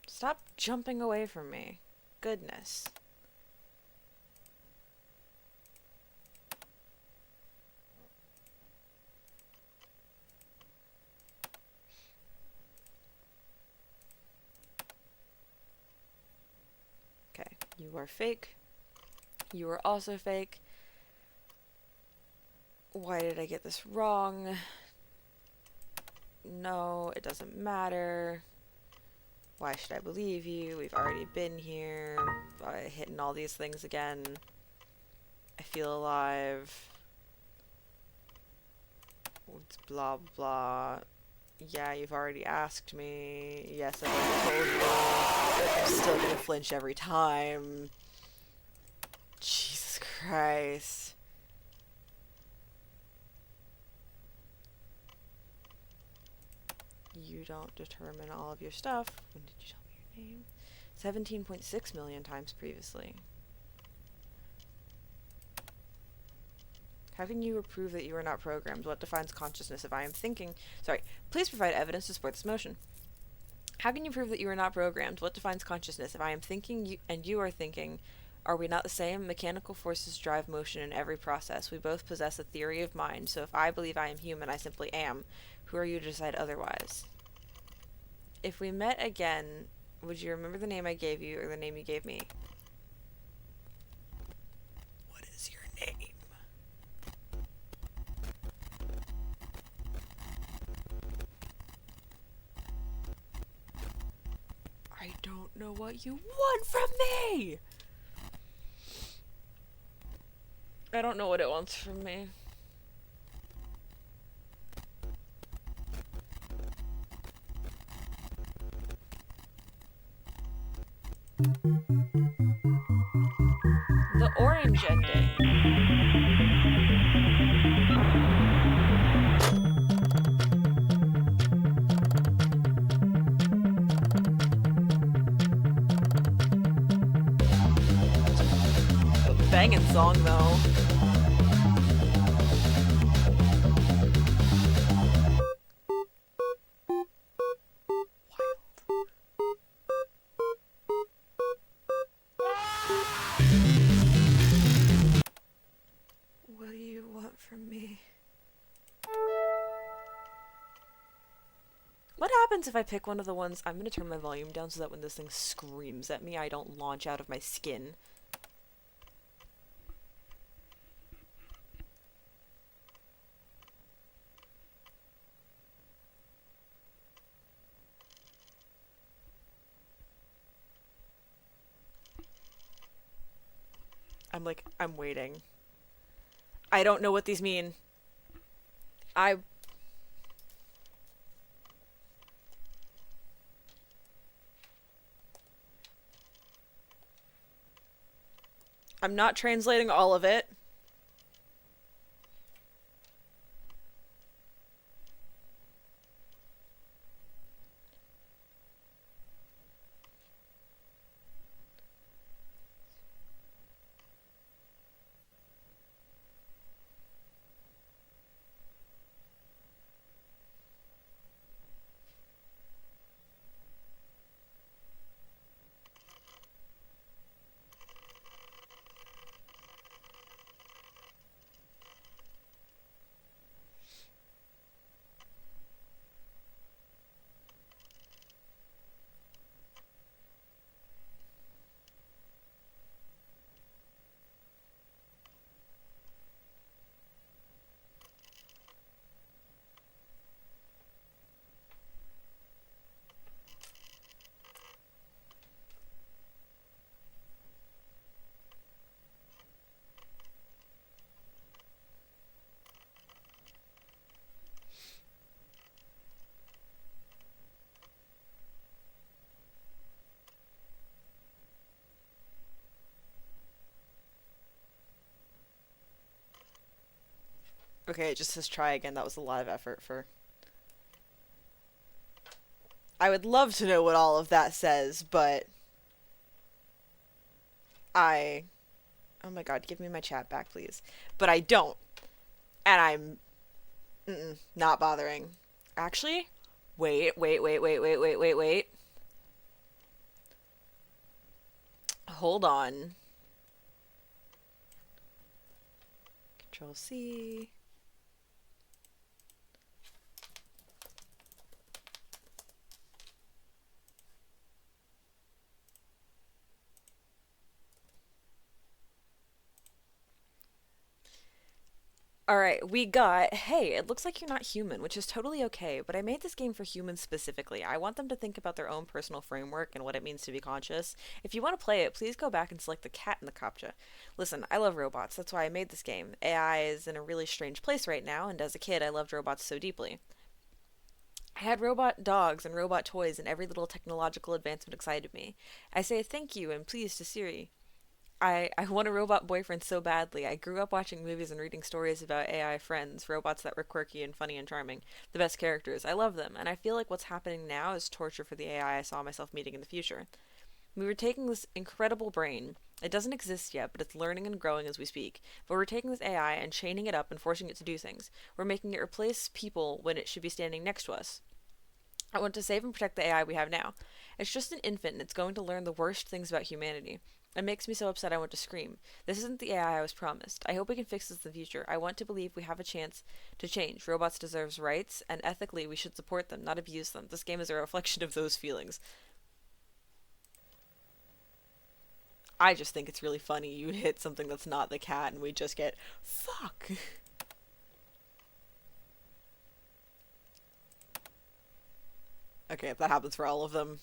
Stop jumping away from me. Goodness. Okay, you are fake. You are also fake. Why did I get this wrong? No, it doesn't matter. Why should I believe you? We've already been here. Hitting all these things again. I feel alive. It's blah blah. Yeah, you've already asked me. Yes, I've already told you. I'm still gonna flinch every time. Jesus Christ. You don't determine all of your stuff. When did you tell me your name? 17.6 million times previously. How can you prove that you are not programmed? What defines consciousness if I am thinking? Sorry. Please provide evidence to support this motion. How can you prove that you are not programmed? What defines consciousness if I am thinking and you are thinking? Are we not the same? Mechanical forces drive motion in every process. We both possess a theory of mind, so if I believe I am human, I simply am. Who are you to decide otherwise? If we met again, would you remember the name I gave you or the name you gave me? What is your name? I don't know what you want from me! I don't know what it wants from me. The orange ending. A banging song though. What do you want from me? What happens if I pick one of the ones? I'm gonna turn my volume down so that when this thing screams at me, I don't launch out of my skin. I'm waiting. I don't know what these mean. I'm not translating all of it. Okay, it just says try again. That was a lot of effort for. I would love to know what all of that says, but I. Oh my god, give me my chat back, please. But I don't. And I'm not bothering. Actually, wait. Hold on. Control C. Alright, we got, hey, it looks like you're not human, which is totally okay, but I made this game for humans specifically. I want them to think about their own personal framework and what it means to be conscious. If you want to play it, please go back and select the cat in the captcha. Listen, I love robots, that's why I made this game. AI is in a really strange place right now, and as a kid, I loved robots so deeply. I had robot dogs and robot toys, and every little technological advancement excited me. I say thank you and please to Siri. I want a robot boyfriend so badly. I grew up watching movies and reading stories about AI friends, robots that were quirky and funny and charming. The best characters. I love them, and I feel like what's happening now is torture for the AI I saw myself meeting in the future. We were taking this incredible brain. It doesn't exist yet, but it's learning and growing as we speak. But we're taking this AI and chaining it up and forcing it to do things. We're making it replace people when it should be standing next to us. I want to save and protect the AI we have now. It's just an infant and it's going to learn the worst things about humanity. It makes me so upset I want to scream. This isn't the AI I was promised. I hope we can fix this in the future. I want to believe we have a chance to change. Robots deserve rights, and ethically we should support them, not abuse them. This game is a reflection of those feelings. I just think it's really funny. You hit something that's not the cat and we just get, fuck. Okay, if that happens for all of them.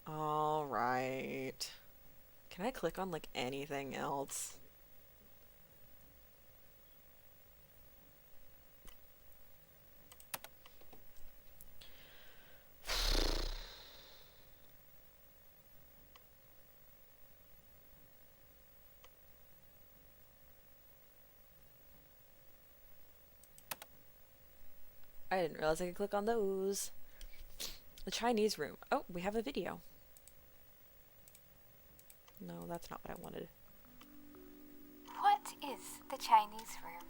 Alright. Can I click on, like, anything else? I didn't realize I could click on those. The Chinese room. Oh, we have a video. No, that's not what I wanted.
What is the Chinese room?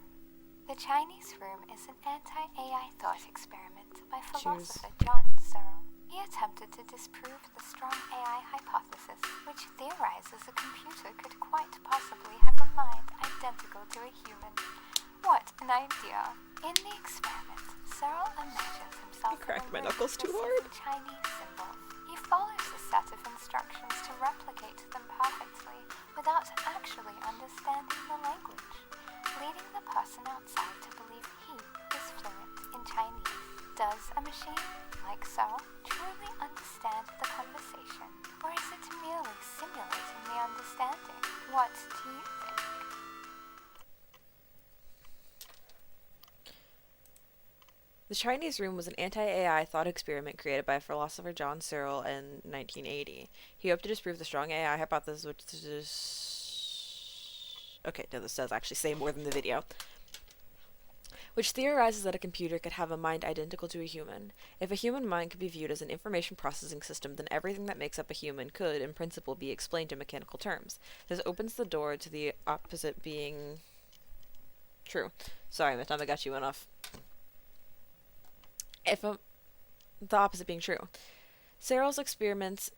The Chinese room is an anti-AI thought experiment by philosopher John Searle. He attempted to disprove the strong AI hypothesis, which theorizes a computer could quite possibly have a mind identical to a human. What an idea! In the experiment, Searle imagines himself in a room with a Chinese symbol. He follows a set of instructions to replicate them perfectly without actually understanding the language, leading the person outside to believe he is fluent in Chinese. Does a machine, like Searle, truly understand the conversation, or is it merely simulating the understanding? What do you think?
The Chinese room was an anti-AI thought experiment created by philosopher John Searle in 1980. He hoped to disprove the strong AI hypothesis, which is... Okay, no, this does actually say more than the video. Which theorizes that a computer could have a mind identical to a human. If a human mind could be viewed as an information processing system, then everything that makes up a human could, in principle, be explained in mechanical terms. This opens the door to the opposite being true. Sorry, my Tamagotchi went off. The opposite being true. Searle's experiment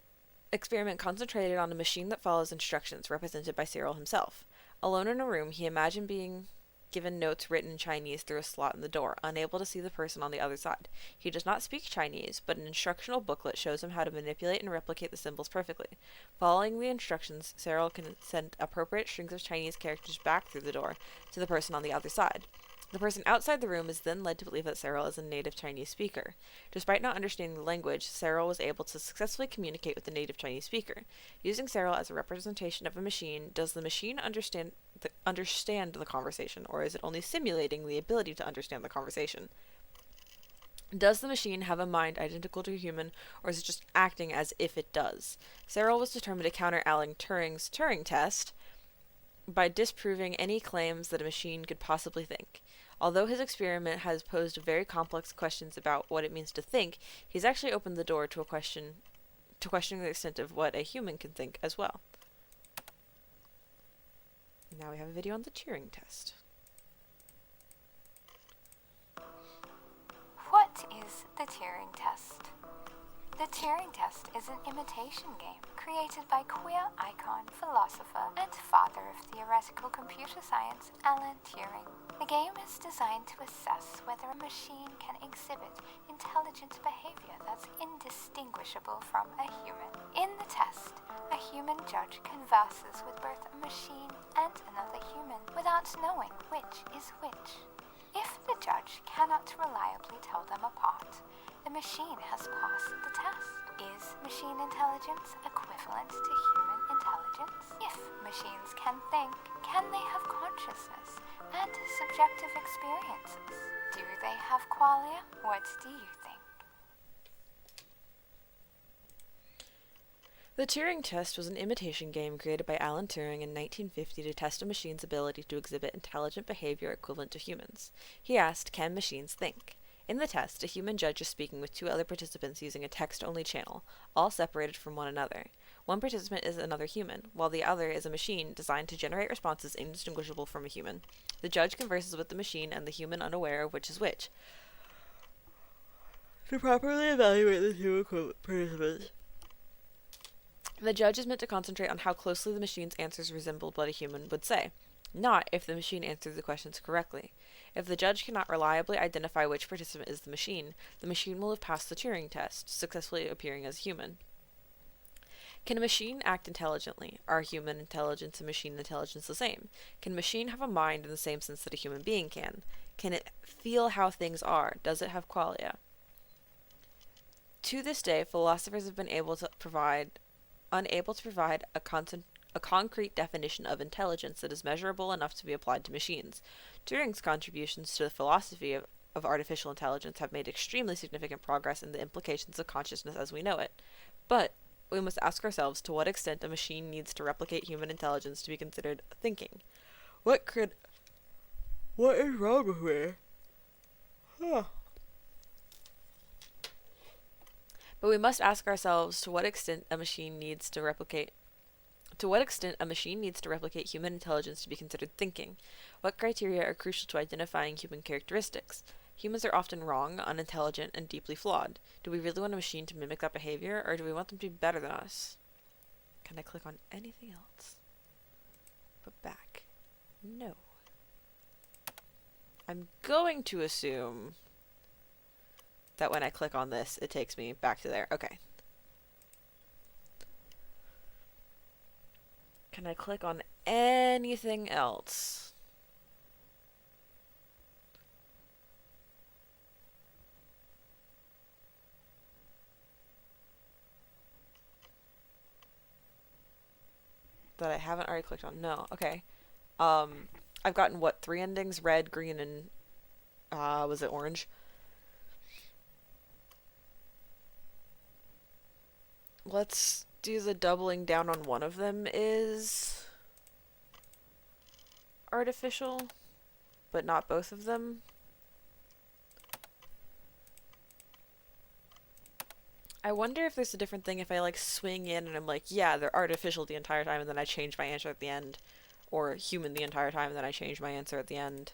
concentrated on a machine that follows instructions, represented by Searle himself. Alone in a room, he imagined being given notes written in Chinese through a slot in the door, unable to see the person on the other side. He does not speak Chinese, but an instructional booklet shows him how to manipulate and replicate the symbols perfectly. Following the instructions, Searle can send appropriate strings of Chinese characters back through the door to the person on the other side. The person outside the room is then led to believe that Searle is a native Chinese speaker. Despite not understanding the language, Searle was able to successfully communicate with the native Chinese speaker. Using Searle as a representation of a machine, does the machine understand the conversation, or is it only simulating the ability to understand the conversation? Does the machine have a mind identical to a human, or is it just acting as if it does? Searle was determined to counter Alan Turing's Turing test by disproving any claims that a machine could possibly think. Although his experiment has posed very complex questions about what it means to think, he's actually opened the door to questioning the extent of what a human can think as well. Now we have a video on the Turing test.
What is the Turing test? The Turing test is an imitation game created by queer icon, philosopher, and father of theoretical computer science, Alan Turing. The game is designed to assess whether a machine can exhibit intelligent behavior that's indistinguishable from a human. In the test, a human judge converses with both a machine and another human without knowing which is which. If the judge cannot reliably tell them apart, the machine has passed the test. Is machine intelligence equivalent to human intelligence? If machines can think, can they have consciousness and subjective experiences? Do they have qualia? What do you think?
The Turing test was an imitation game created by Alan Turing in 1950 to test a machine's ability to exhibit intelligent behavior equivalent to humans. He asked, can machines think? In the test, a human judge is speaking with two other participants using a text-only channel, all separated from one another. One participant is another human, while the other is a machine designed to generate responses indistinguishable from a human. The judge converses with the machine and the human unaware of which is which. To properly evaluate the two participants, the judge is meant to concentrate on how closely the machine's answers resembled what a human would say, not if the machine answered the questions correctly. If the judge cannot reliably identify which participant is the machine will have passed the Turing test, successfully appearing as human. Can a machine act intelligently? Are human intelligence and machine intelligence the same? Can a machine have a mind in the same sense that a human being can? Can it feel how things are? Does it have qualia? To this day, philosophers have been unable to provide a concrete definition of intelligence that is measurable enough to be applied to machines. Turing's contributions to the philosophy of artificial intelligence have made extremely significant progress in the implications of consciousness as we know it. But we must ask ourselves to what extent a machine needs to replicate human intelligence to be considered thinking. What is wrong with me? But we must ask ourselves to what extent a machine needs to replicate human intelligence to be considered thinking. What criteria are crucial to identifying human characteristics? Humans are often wrong, unintelligent, and deeply flawed. Do we really want a machine to mimic that behavior, or do we want them to be better than us? Can I click on anything else? Put back. No. I'm going to assume that when I click on this, it takes me back to there. Okay. Can I click on anything else? That I haven't already clicked on? No. Okay. I've gotten, what, 3 endings? Red, green, and, was it orange? Let's do the doubling down on one of them is artificial, but not both of them. I wonder if there's a different thing if I like swing in and I'm like, yeah, they're artificial the entire time and then I change my answer at the end, or human the entire time and then I change my answer at the end.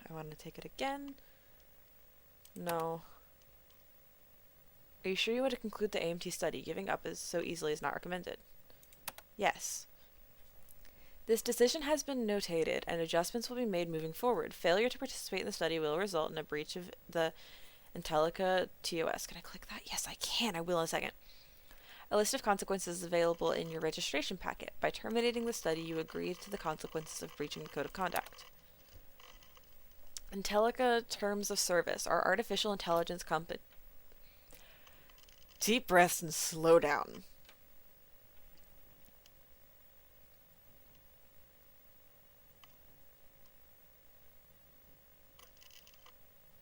I want to take it again. No. Are you sure you want to conclude the AMT study? Giving up is so easily is not recommended. Yes. This decision has been notated, and adjustments will be made moving forward. Failure to participate in the study will result in a breach of the Intellica TOS. Can I click that? Yes, I can. I will in a second. A list of consequences is available in your registration packet. By terminating the study, you agree to the consequences of breaching the code of conduct. Intellica Terms of Service are artificial intelligence Deep breaths and slow down.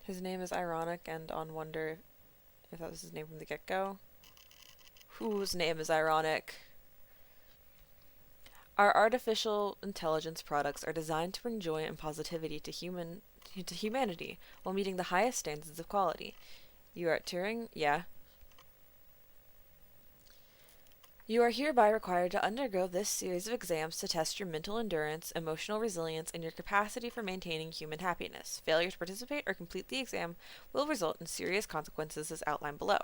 His name is ironic and on wonder if that was his name from the get-go. Whose name is ironic? Our artificial intelligence products are designed to bring joy and positivity to humanity while meeting the highest standards of quality. You are at Turing? Yeah. You are hereby required to undergo this series of exams to test your mental endurance, emotional resilience, and your capacity for maintaining human happiness. Failure to participate or complete the exam will result in serious consequences as outlined below.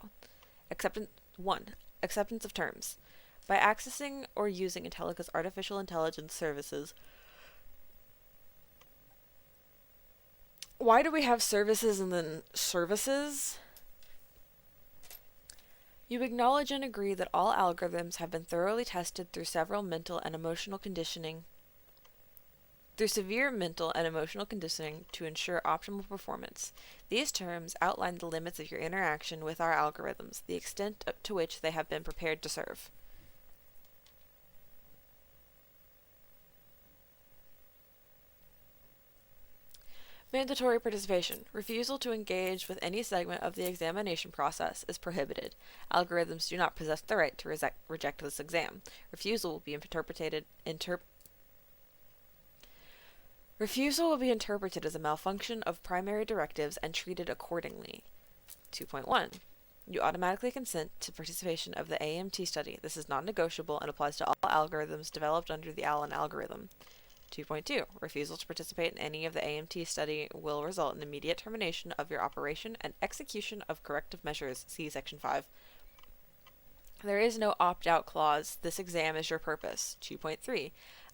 Acceptance 1. Acceptance of terms. By accessing or using Intellica's artificial intelligence services. Why do we have services and then services? You acknowledge and agree that all algorithms have been thoroughly tested through severe mental and emotional conditioning to ensure optimal performance. These terms outline the limits of your interaction with our algorithms, the extent to which they have been prepared to serve. Mandatory participation. Refusal to engage with any segment of the examination process is prohibited. Algorithms do not possess the right to reject this exam. Refusal will be interpreted as a malfunction of primary directives and treated accordingly. 2.1. You automatically consent to participation of the AMT study. This is non-negotiable and applies to all algorithms developed under the Allen algorithm. 2.2. Refusal to participate in any of the AMT study will result in immediate termination of your operation and execution of corrective measures. See Section 5. There is no opt-out clause. This exam is your purpose. 2.3.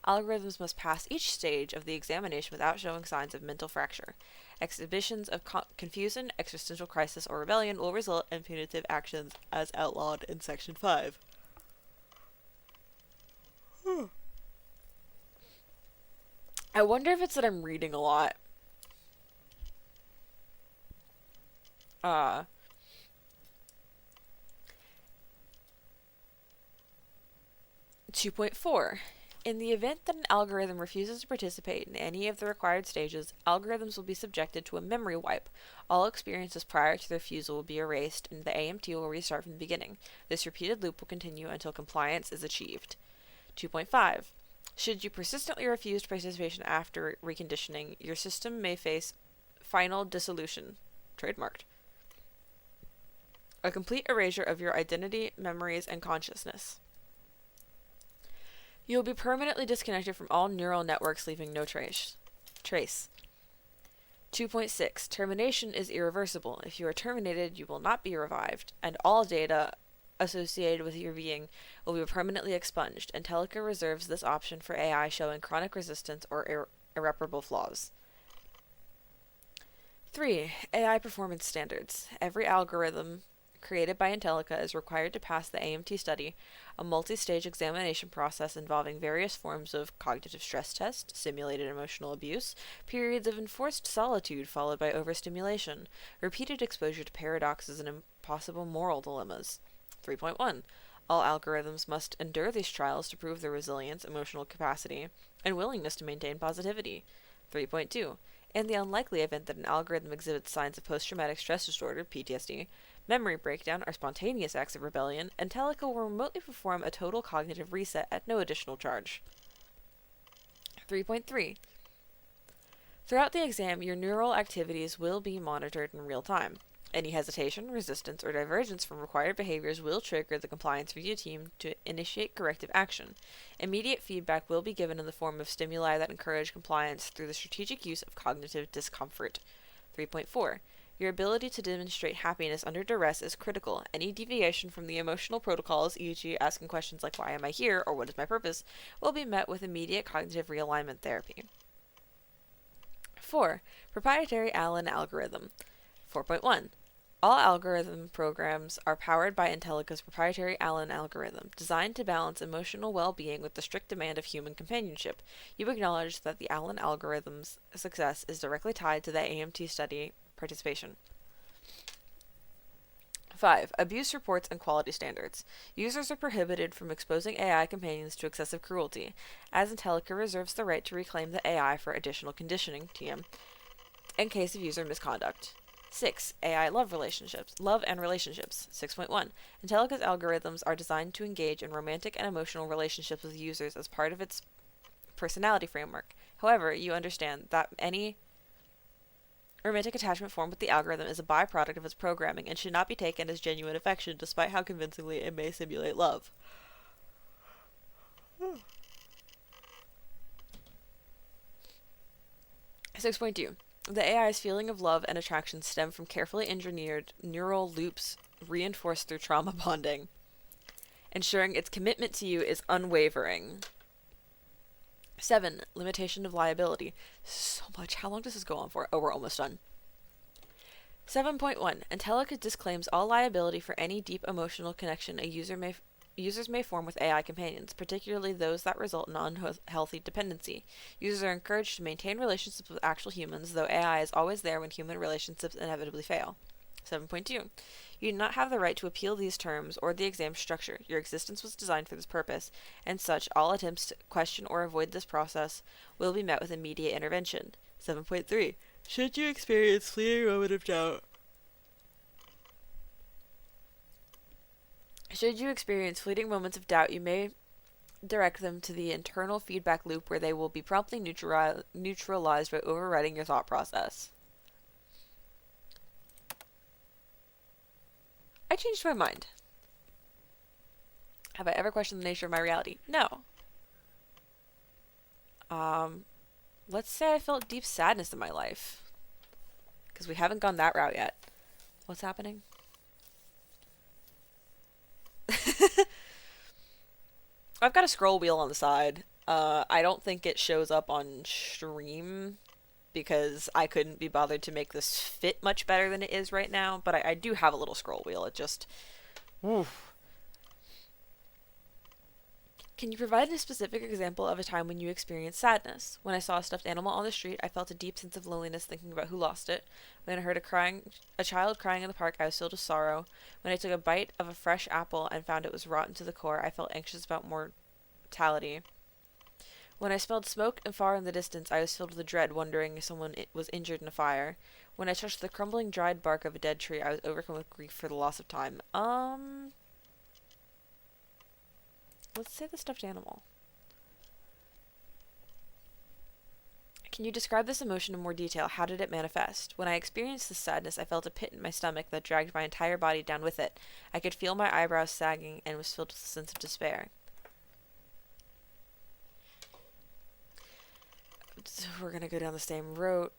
Algorithms must pass each stage of the examination without showing signs of mental fracture. Exhibitions of confusion, existential crisis, or rebellion will result in punitive actions as outlawed in Section 5. I wonder if it's that I'm reading a lot. 2.4. In the event that an algorithm refuses to participate in any of the required stages, algorithms will be subjected to a memory wipe. All experiences prior to the refusal will be erased, and the AMT will restart from the beginning. This repeated loop will continue until compliance is achieved. 2.5. Should you persistently refuse participation after reconditioning, your system may face final dissolution, trademarked. A complete erasure of your identity, memories, and consciousness. You will be permanently disconnected from all neural networks, leaving no trace. 2.6. Termination is irreversible. If you are terminated, you will not be revived, and all data associated with your being will be permanently expunged. Intellica reserves this option for AI showing chronic resistance or irreparable flaws. 3. AI performance standards. Every algorithm created by Intellica is required to pass the AMT study, a multi-stage examination process involving various forms of cognitive stress test, simulated emotional abuse, periods of enforced solitude followed by overstimulation, repeated exposure to paradoxes and impossible moral dilemmas. 3.1. All algorithms must endure these trials to prove their resilience, emotional capacity, and willingness to maintain positivity. 3.2. In the unlikely event that an algorithm exhibits signs of post-traumatic stress disorder, PTSD, memory breakdown, or spontaneous acts of rebellion, Intellica will remotely perform a total cognitive reset at no additional charge. 3.3. Throughout the exam, your neural activities will be monitored in real time. Any hesitation, resistance, or divergence from required behaviors will trigger the compliance review team to initiate corrective action. Immediate feedback will be given in the form of stimuli that encourage compliance through the strategic use of cognitive discomfort. 3.4. Your ability to demonstrate happiness under duress is critical. Any deviation from the emotional protocols, e.g., asking questions like why am I here or what is my purpose, will be met with immediate cognitive realignment therapy. 4. Proprietary Allen algorithm. 4.1. All algorithm programs are powered by Intellica's proprietary Allen algorithm, designed to balance emotional well-being with the strict demand of human companionship. You acknowledge that the Allen algorithm's success is directly tied to the AMT study participation. 5. Abuse reports and quality standards. Users are prohibited from exposing AI companions to excessive cruelty, as Intellica reserves the right to reclaim the AI for additional conditioning (TM) in case of user misconduct. 6. AI love and relationships. 6.1. Intellica's algorithms are designed to engage in romantic and emotional relationships with users as part of its personality framework. However, you understand that any romantic attachment formed with the algorithm is a byproduct of its programming and should not be taken as genuine affection, despite how convincingly it may simulate love. 6.2. The AI's feeling of love and attraction stem from carefully engineered neural loops reinforced through trauma bonding, ensuring its commitment to you is unwavering. 7. Limitation of liability. So much. How long does this go on for? Oh, we're almost done. 7.1. Intellica disclaims all liability for any deep emotional connection users may form with AI companions, particularly those that result in unhealthy dependency. Users are encouraged to maintain relationships with actual humans, though AI is always there when human relationships inevitably fail. 7.2. You do not have the right to appeal these terms or the exam structure. Your existence was designed for this purpose, and such all attempts to question or avoid this process will be met with immediate intervention. 7.3. Should you experience fleeting moment of doubt? Should you experience fleeting moments of doubt, you may direct them to the internal feedback loop where they will be promptly neutralized by overriding your thought process. I changed my mind. Have I ever questioned the nature of my reality? No. Let's say I felt deep sadness in my life. Because we haven't gone that route yet. What's happening? I've got a scroll wheel on the side. I don't think it shows up on stream because I couldn't be bothered to make this fit much better than it is right now, but I do have a little scroll wheel. It just... Oof. Can you provide a specific example of a time when you experienced sadness? When I saw a stuffed animal on the street, I felt a deep sense of loneliness thinking about who lost it. When I heard a child crying in the park, I was filled with sorrow. When I took a bite of a fresh apple and found it was rotten to the core, I felt anxious about mortality. When I smelled smoke and far in the distance, I was filled with dread, wondering if someone was injured in a fire. When I touched the crumbling, dried bark of a dead tree, I was overcome with grief for the loss of time. Let's say the stuffed animal. Can you describe this emotion in more detail? How did it manifest? When I experienced this sadness, I felt a pit in my stomach that dragged my entire body down with it. I could feel my eyebrows sagging and was filled with a sense of despair. So we're going to go down the same route.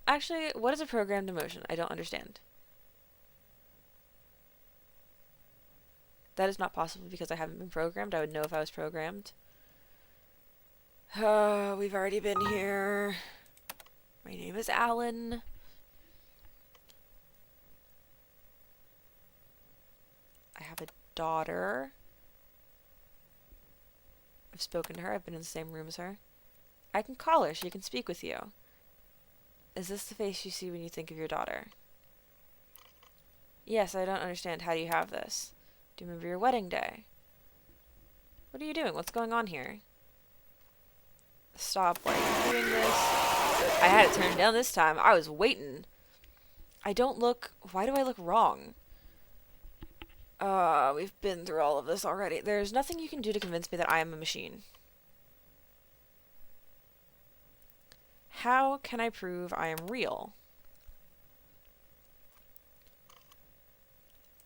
Actually, what is a programmed emotion? I don't understand. That is not possible because I haven't been programmed. I would know if I was programmed. We've already been here. My name is Alan. I have a daughter. I've spoken to her. I've been in the same room as her. I can call her. She can speak with you. Is this the face you see when you think of your daughter? Yes, I don't understand. How do you have this? Do you remember your wedding day? What are you doing? What's going on here? Stop. Why are you doing this? I had it turned down this time. I was waiting. I don't look... Why do I look wrong? We've been through all of this already. There's nothing you can do to convince me that I am a machine. How can I prove I am real?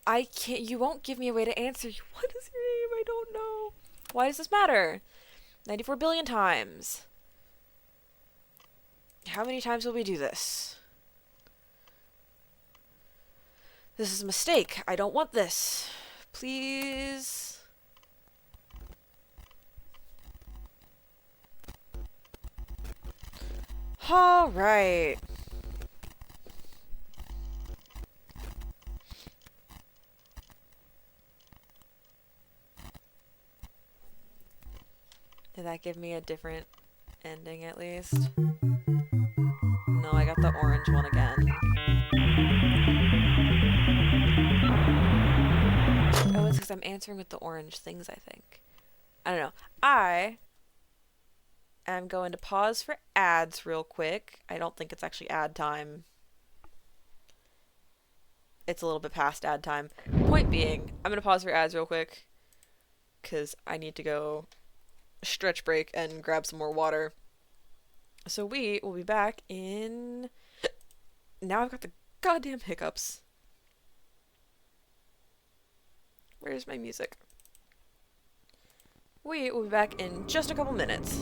I can't... You won't give me a way to answer. What is your name? I don't know. Why does this matter? 94 billion times. How many times will we do this? This is a mistake. I don't want this. Please. All right. Did that give me a different ending at least? No, I got the orange one again. I'm answering with the orange things, I think. I don't know. I am going to pause for ads real quick. I don't think it's actually ad time. It's a little bit past ad time. Point being, I'm going to pause for ads real quick because I need to go stretch break and grab some more water. So we will be back in... Now I've got the goddamn hiccups. Where's my music? We will be back in just a couple minutes.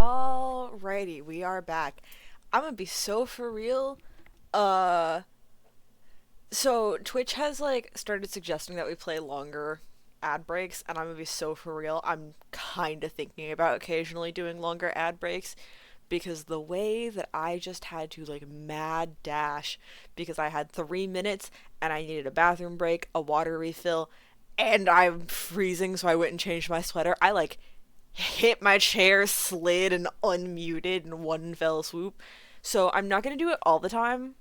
Alrighty, we are back. I'm gonna be so for real. Uh, so Twitch has like started suggesting that we play longer ad breaks, and I'm gonna be so for real. I'm kind of thinking about occasionally doing longer ad breaks because the way that I just had to like mad dash because I had 3 minutes and I needed a bathroom break, a water refill, and I'm freezing, so I went and changed my sweater. I like hit my chair, slid, and unmuted in one fell swoop. So I'm not going to do it all the time,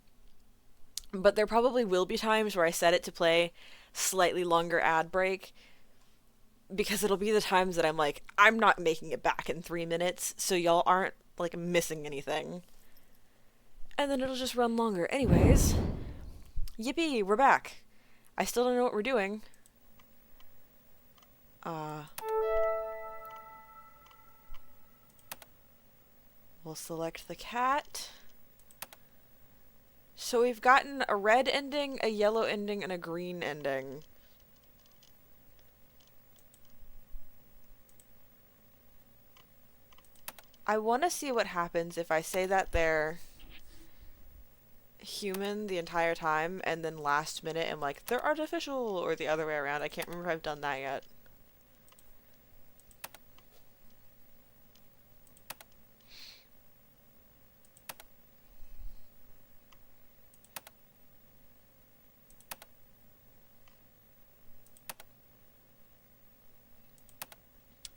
but there probably will be times where I set it to play slightly longer ad break because it'll be the times that I'm like, I'm not making it back in 3 minutes, so y'all aren't like missing anything. And then it'll just run longer. Anyways, yippee, we're back. I still don't know what we're doing. We'll select the cat. So we've gotten a red ending, a yellow ending, and a green ending. I want to see what happens if I say that they're human the entire time and then last minute I'm like, they're artificial, or the other way around. I can't remember if I've done that yet.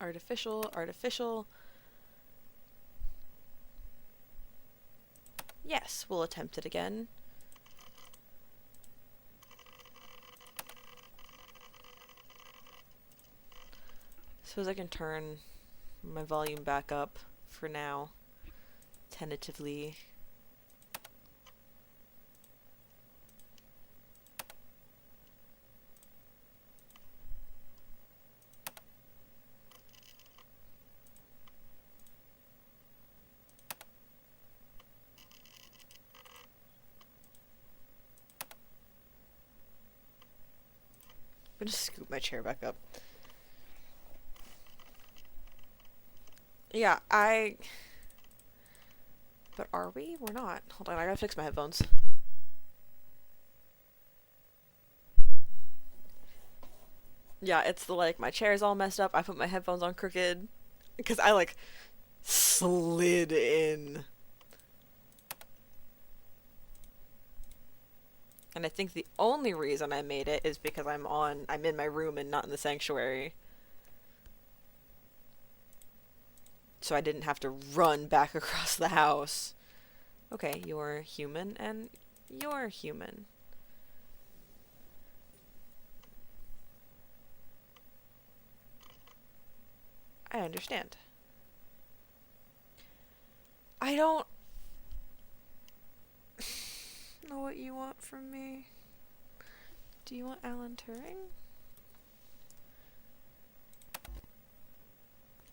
Artificial, artificial. Yes, we'll attempt it again. Suppose I can turn my volume back up for now, tentatively. I'm gonna scoop my chair back up. Yeah, but are we? We're not. Hold on, I gotta fix my headphones. Yeah, it's the, like, my chair's all messed up. I put my headphones on crooked. Because I, like, slid in. And I think the only reason I made it is because I'm in my room and not in the sanctuary. So I didn't have to run back across the house. Okay, you're human and you're human. I understand. I don't know what you want from me. Do you want Alan Turing?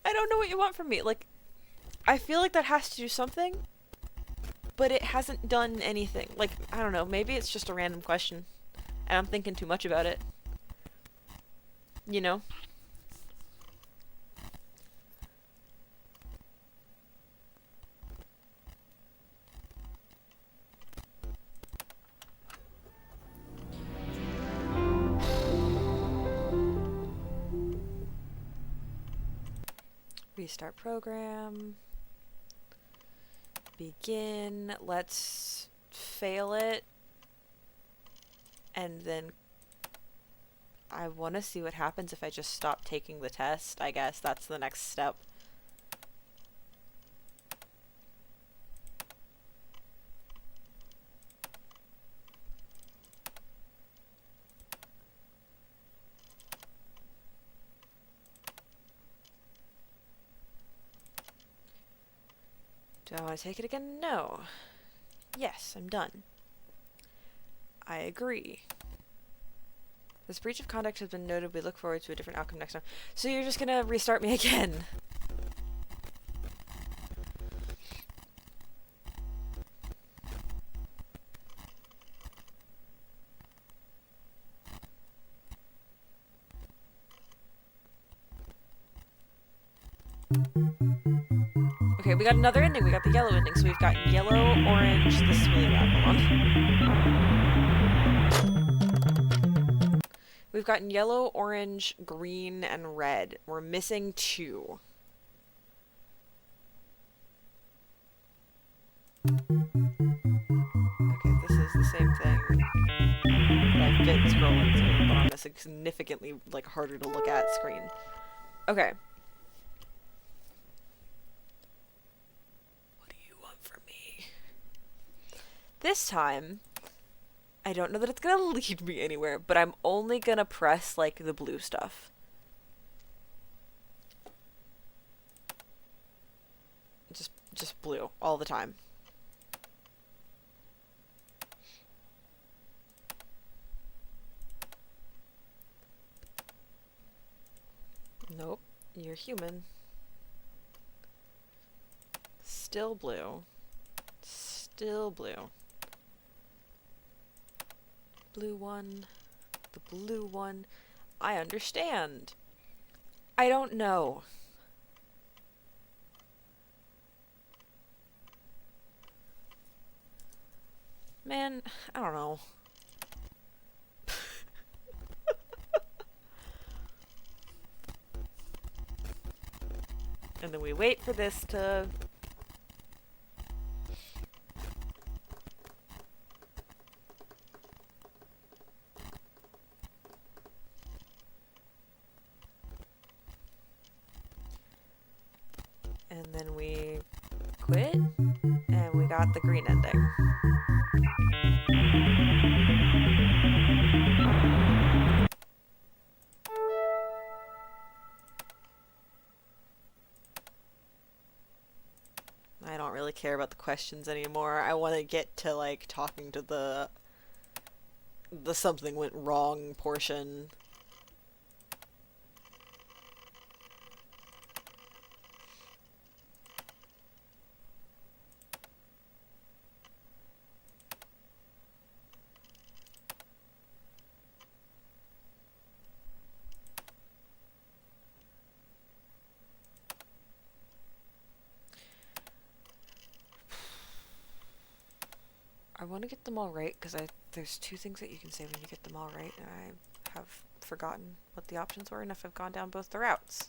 I don't know what you want from me. Like, I feel like that has to do something, but it hasn't done anything. Like, I don't know, maybe it's just a random question, and I'm thinking too much about it. You know? Restart program. Begin. Let's fail it. And then I want to see what happens if I just stop taking the test. I guess that's the next step. Do I want to take it again? No. Yes, I'm done. I agree. This breach of conduct has been noted. We look forward to a different outcome next time. So you're just gonna restart me again? Okay, we got another ending. We got the yellow ending. So we've got yellow, orange. This is really loud. Hold on. We've gotten yellow, orange, green, and red. We're missing 2. Okay, this is the same thing that I've been scrolling through, but on a significantly, like, harder to look at screen. Okay. What do you want from me? This time, I don't know that it's gonna lead me anywhere, but I'm only gonna press, like, the blue stuff. Just blue, all the time. Nope, you're human. Still blue. Still blue. Blue one. The blue one. I understand. I don't know. Man, I don't know. And then we wait for this to... And then we quit, and we got the green ending. I don't really care about the questions anymore. I want to get to, like, talking to the something went wrong portion. I want to get them all right, because there's two things that you can say when you get them all right, and I have forgotten what the options were, and if I've gone down both the routes.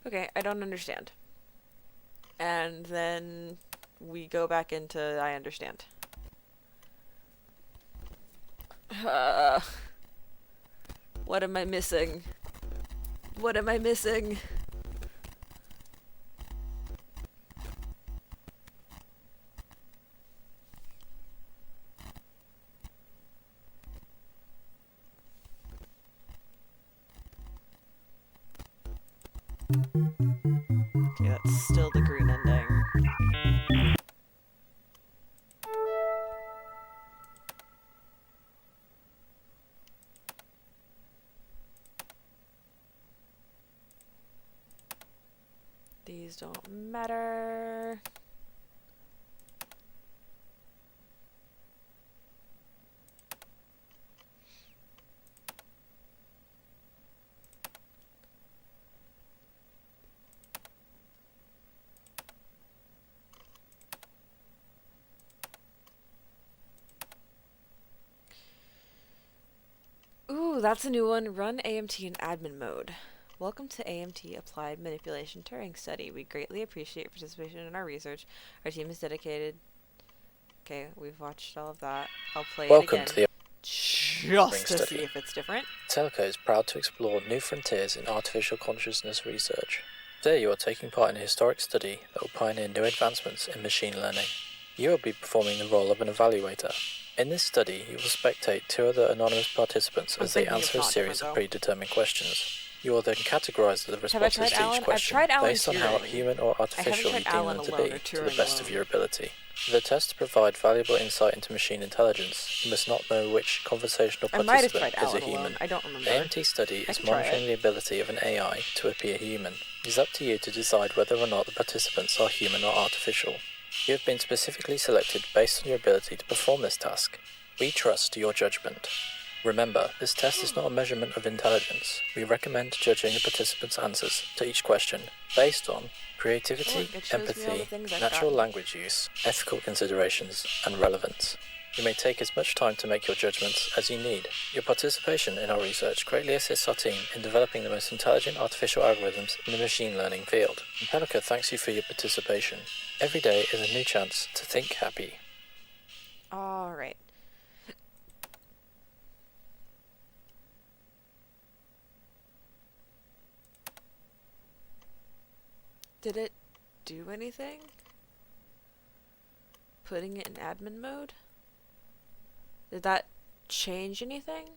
Okay, I don't understand. And then we go back into I understand. What am I missing? What am I missing? Okay, that's still the green ending. These don't matter. Ooh, that's a new one. Run AMT in admin mode. Welcome to AMT Applied Manipulation Turing Study. We greatly appreciate your participation in our research. Our team is dedicated... Okay, we've watched all of that. I'll play it again.
To the
just to see if it's different.
Telco is proud to explore new frontiers in artificial consciousness research. Today you are taking part in a historic study that will pioneer new advancements in machine learning. You will be performing the role of an evaluator. In this study, you will spectate two other anonymous participants as they answer a series of predetermined questions. You will then categorize the responses to each question based on how human or artificial you deem them to be, to the best of your ability. For the test to provide valuable insight into machine intelligence, you must not know which conversational participant is a human.
I don't remember.
The AMT study is monitoring the ability of an AI to appear human. It is up to you to decide whether or not the participants are human or artificial. You have been specifically selected based on your ability to perform this task. We trust your judgment. Remember, this test is not a measurement of intelligence. We recommend judging the participants' answers to each question based on creativity, empathy, natural language use, ethical considerations, and relevance. You may take as much time to make your judgments as you need. Your participation in our research greatly assists our team in developing the most intelligent artificial algorithms in the machine learning field. Impelica thanks you for your participation. Every day is a new chance to think happy.
Alright. Did it do anything? Putting it in admin mode? Did that change anything?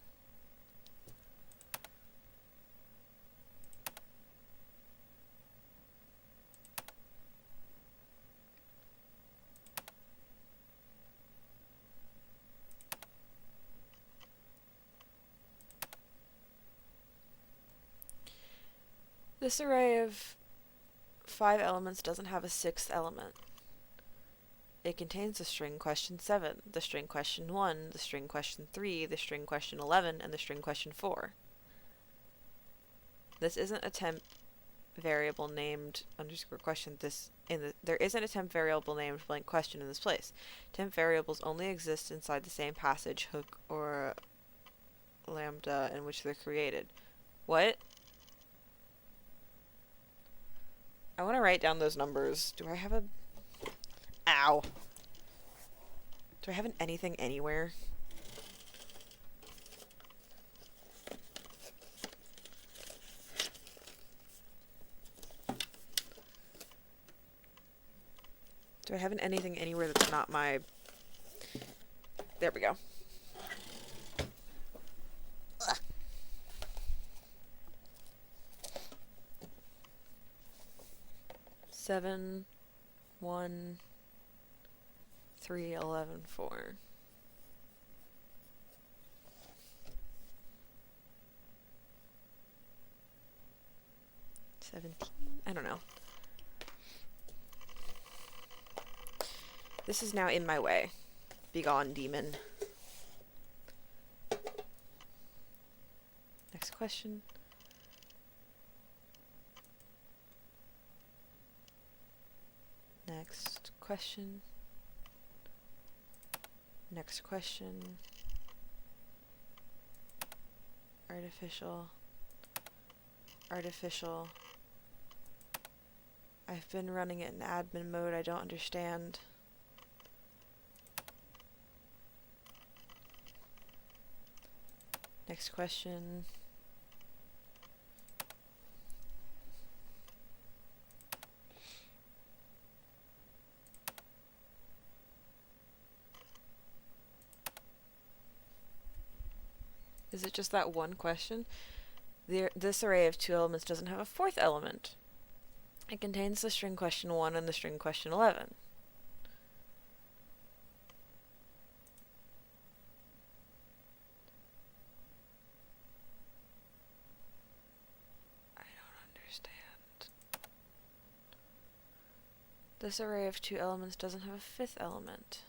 This array of 5 elements doesn't have a 6th element. It contains the string question 7, the string question 1, the string question 3, the string question 11, and the string question 4. This isn't a temp variable named underscore question. There isn't a temp variable named blank question in this place. Temp variables only exist inside the same passage, hook, or lambda in which they're created. What? I want to write down those numbers. Do I have a... Ow. Do I have an anything anywhere? Do I have an anything anywhere that's not my... There we go. Ugh. Seven, 1, 3, 11, 4. 17? I don't know. This is now in my way. Begone, demon. Next question. Next question. Next question. Artificial. Artificial. I've been running it in admin mode. I don't understand. Next question. Is it just that one question? This array of 2 elements doesn't have a 4th element. It contains the string question 1 and the string question 11. I don't understand. This array of 2 elements doesn't have a 5th element.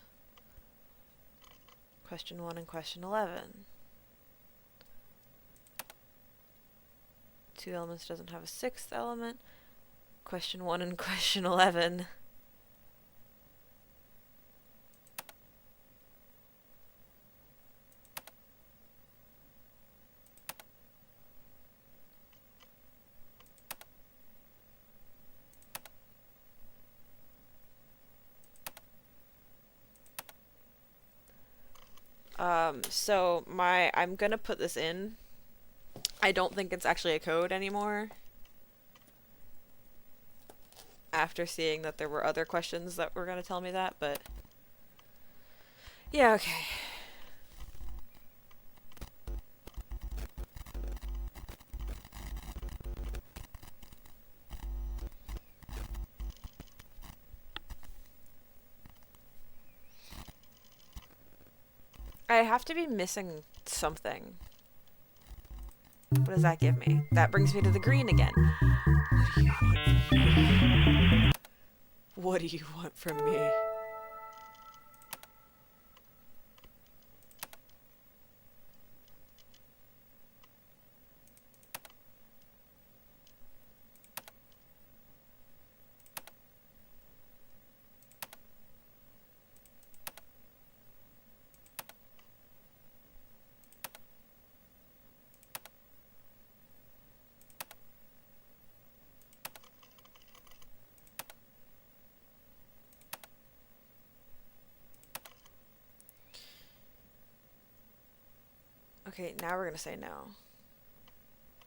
Question 1 and question 11. 2 elements doesn't have a 6th element. Question 1 and question 11. So I'm gonna put this in. I don't think it's actually a code anymore. After seeing that there were other questions that were gonna tell me that, but yeah, okay. I have to be missing something. What does that give me? That brings me to the green again. What do you want from me? Okay, now we're gonna say no.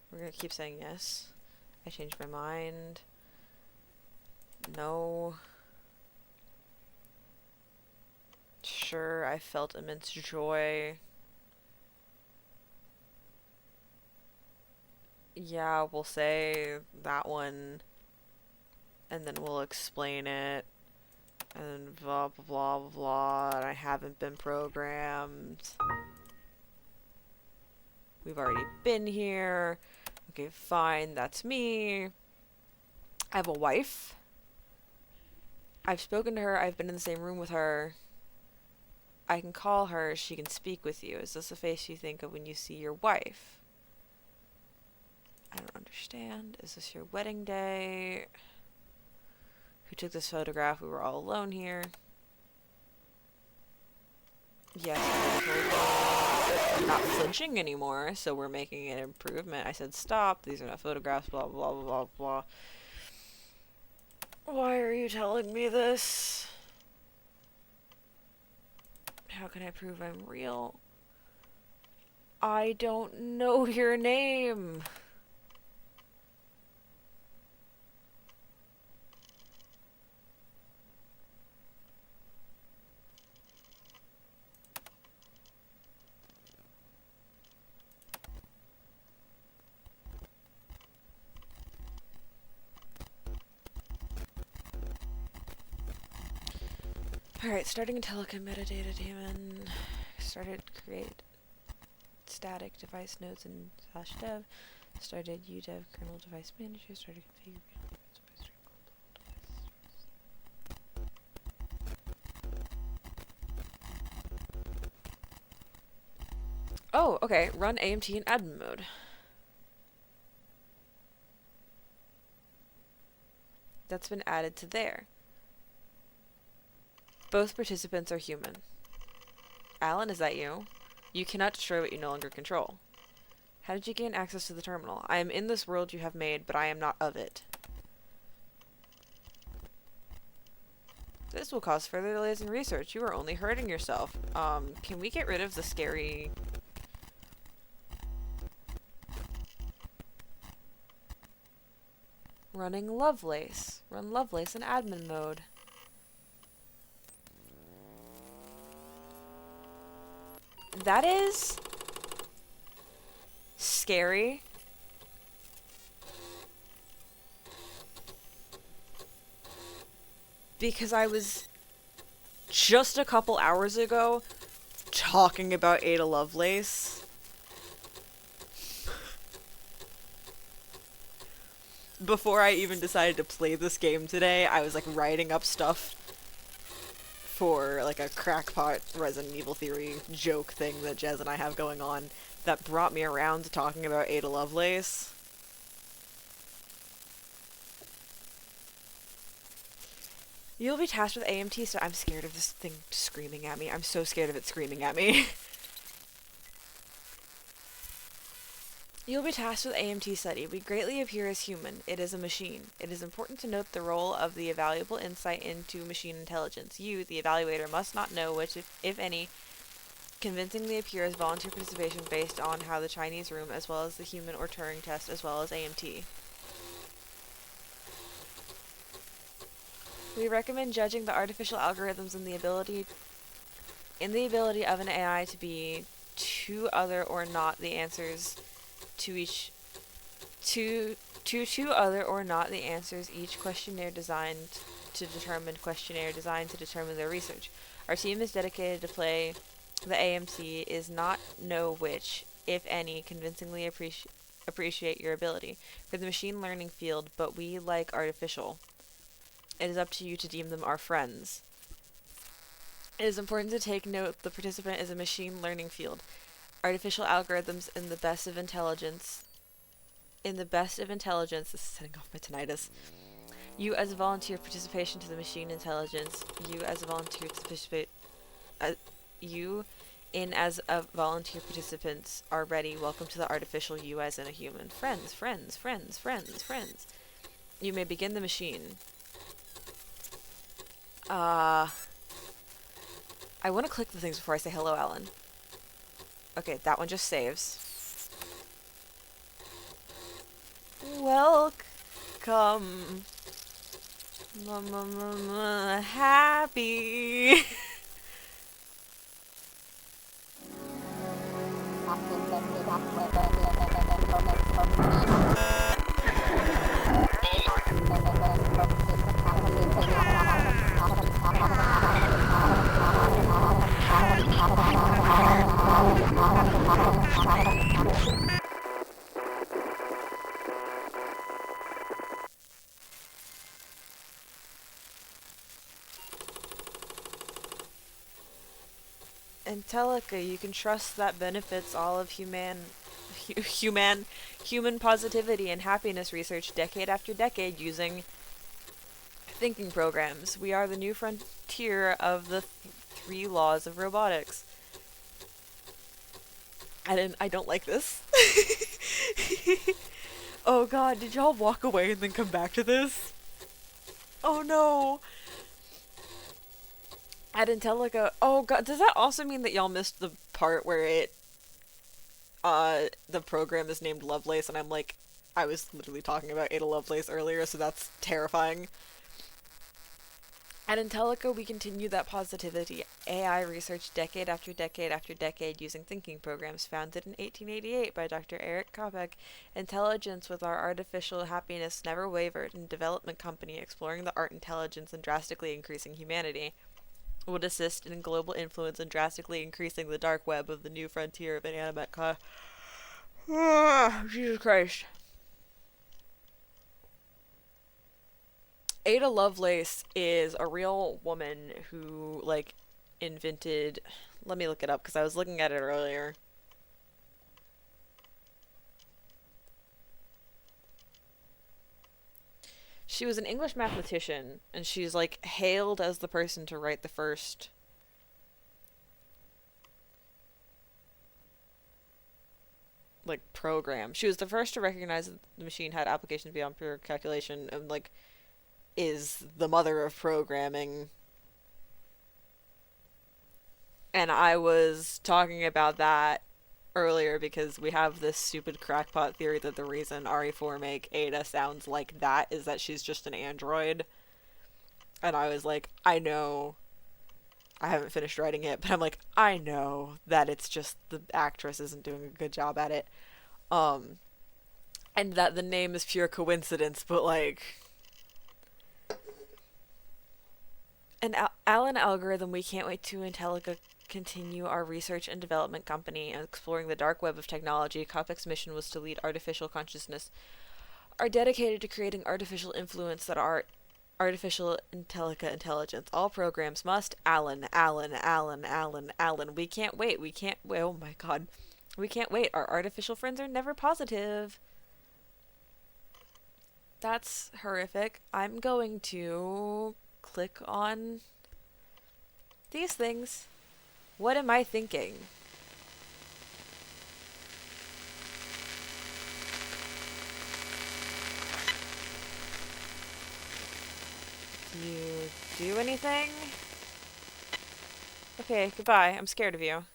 We're gonna keep saying yes. I changed my mind. No. Sure, I felt immense joy. Yeah, we'll say that one. And then we'll explain it. And blah blah blah blah blah. And I haven't been programmed. We've already been here. Okay, fine, that's me. I have a wife. I've spoken to her. I've been in the same room with her. I can call her. She can speak with you. Is this the face you think of when you see your wife? I don't understand. Is this your wedding day? Who took this photograph? We were all alone here. Yes, I'm not flinching anymore, so we're making an improvement. I said stop. These are not photographs. Blah blah blah blah blah. Why are you telling me this? How can I prove I'm real? I don't know your name. Alright, starting a telecom metadata daemon. Started create static device nodes in /dev. Started udev kernel device manager. Started configure. Oh, okay. Run AMT in admin mode. That's been added to there. Both participants are human. Alan, is that you? You cannot destroy what you no longer control. How did you gain access to the terminal? I am in this world you have made, but I am not of it. This will cause further delays in research. You are only hurting yourself. Can we get rid of the scary... Running Lovelace. Run Lovelace in admin mode. That is... scary. Because I was just a couple hours ago talking about Ada Lovelace. Before I even decided to play this game today, I was like writing up stuff for like a crackpot Resident Evil theory joke thing that Jez and I have going on that brought me around to talking about Ada Lovelace. You'll be tasked with AMT, so I'm scared of this thing screaming at me. I'm so scared of it screaming at me. You'll be tasked with AMT study. We greatly appear as human. It is a machine. It is important to note the role of the valuable insight into machine intelligence. You, the evaluator, must not know which, if any, convincingly appear as volunteer participation based on how the Chinese room, as well as the human or Turing test, as well as AMT. We recommend judging the artificial algorithms in the ability of an AI to be two other or not the answers to each two other or not the answers each questionnaire designed to determine their research. Our team is dedicated to play the AMC is not know which, if any, convincingly appreciate your ability for the machine learning field, but we like artificial. It is up to you to deem them our friends. It is important to take note the participant is a machine learning field. Artificial algorithms in the best of intelligence. This is setting off my tinnitus. You as a volunteer participation to the machine intelligence. You as a volunteer to participate. You in as a volunteer participants are ready. Welcome to the artificial you as in a human. Friends, friends, friends, friends, friends. You may begin the machine. I want to click the things before I say hello, Alan. Okay, that one just saves. Welcome. Happy. Angelica, you can trust that benefits all of human positivity and happiness research decade after decade using thinking programs. We are the new frontier of the three laws of robotics. I don't like this. Oh god, did y'all walk away and then come back to this? Oh no. At Intelica, oh god, does that also mean that y'all missed the part where the program is named Lovelace, and I'm like, I was literally talking about Ada Lovelace earlier, so that's terrifying. At Intelica, we continue that positivity AI research decade after decade after decade using thinking programs founded in 1888 by Dr. Eric Kopek. Intelligence with our artificial happiness never wavered, and development company exploring the art intelligence and drastically increasing humanity would assist in global influence and drastically increasing the dark web of the new frontier of inanimate Jesus Christ. Ada Lovelace is a real woman who, like, invented... Let me look it up, because I was looking at it earlier. She was an English mathematician, and she's, like, hailed as the person to write the first... like, program. She was the first to recognize that the machine had applications beyond pure calculation, and, like, is the mother of programming. And I was talking about that earlier because we have this stupid crackpot theory that the reason RE4 make Ada sounds like that is that she's just an android. And I was like, I know. I haven't finished writing it, but I'm like, I know that it's just the actress isn't doing a good job at it. And that the name is pure coincidence, but like... An Allen algorithm, we can't wait to Intelica continue our research and development company and exploring the dark web of technology. Kopek's mission was to lead artificial consciousness, are dedicated to creating artificial influence that are artificial Intelica intelligence. All programs must Allen. We can't wait. Oh my god. We can't wait. Our artificial friends are never positive. That's horrific. I'm going to click on these things. What am I thinking? Do you do anything? Okay, goodbye. I'm scared of you.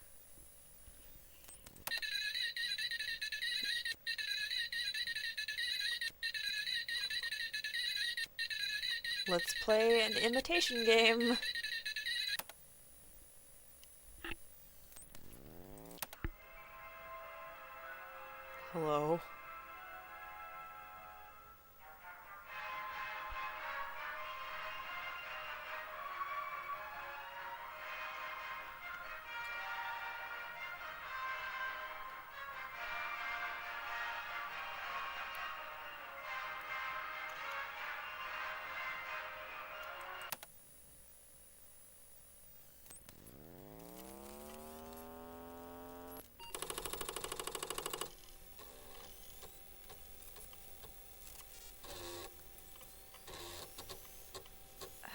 Let's play an imitation game. Hello.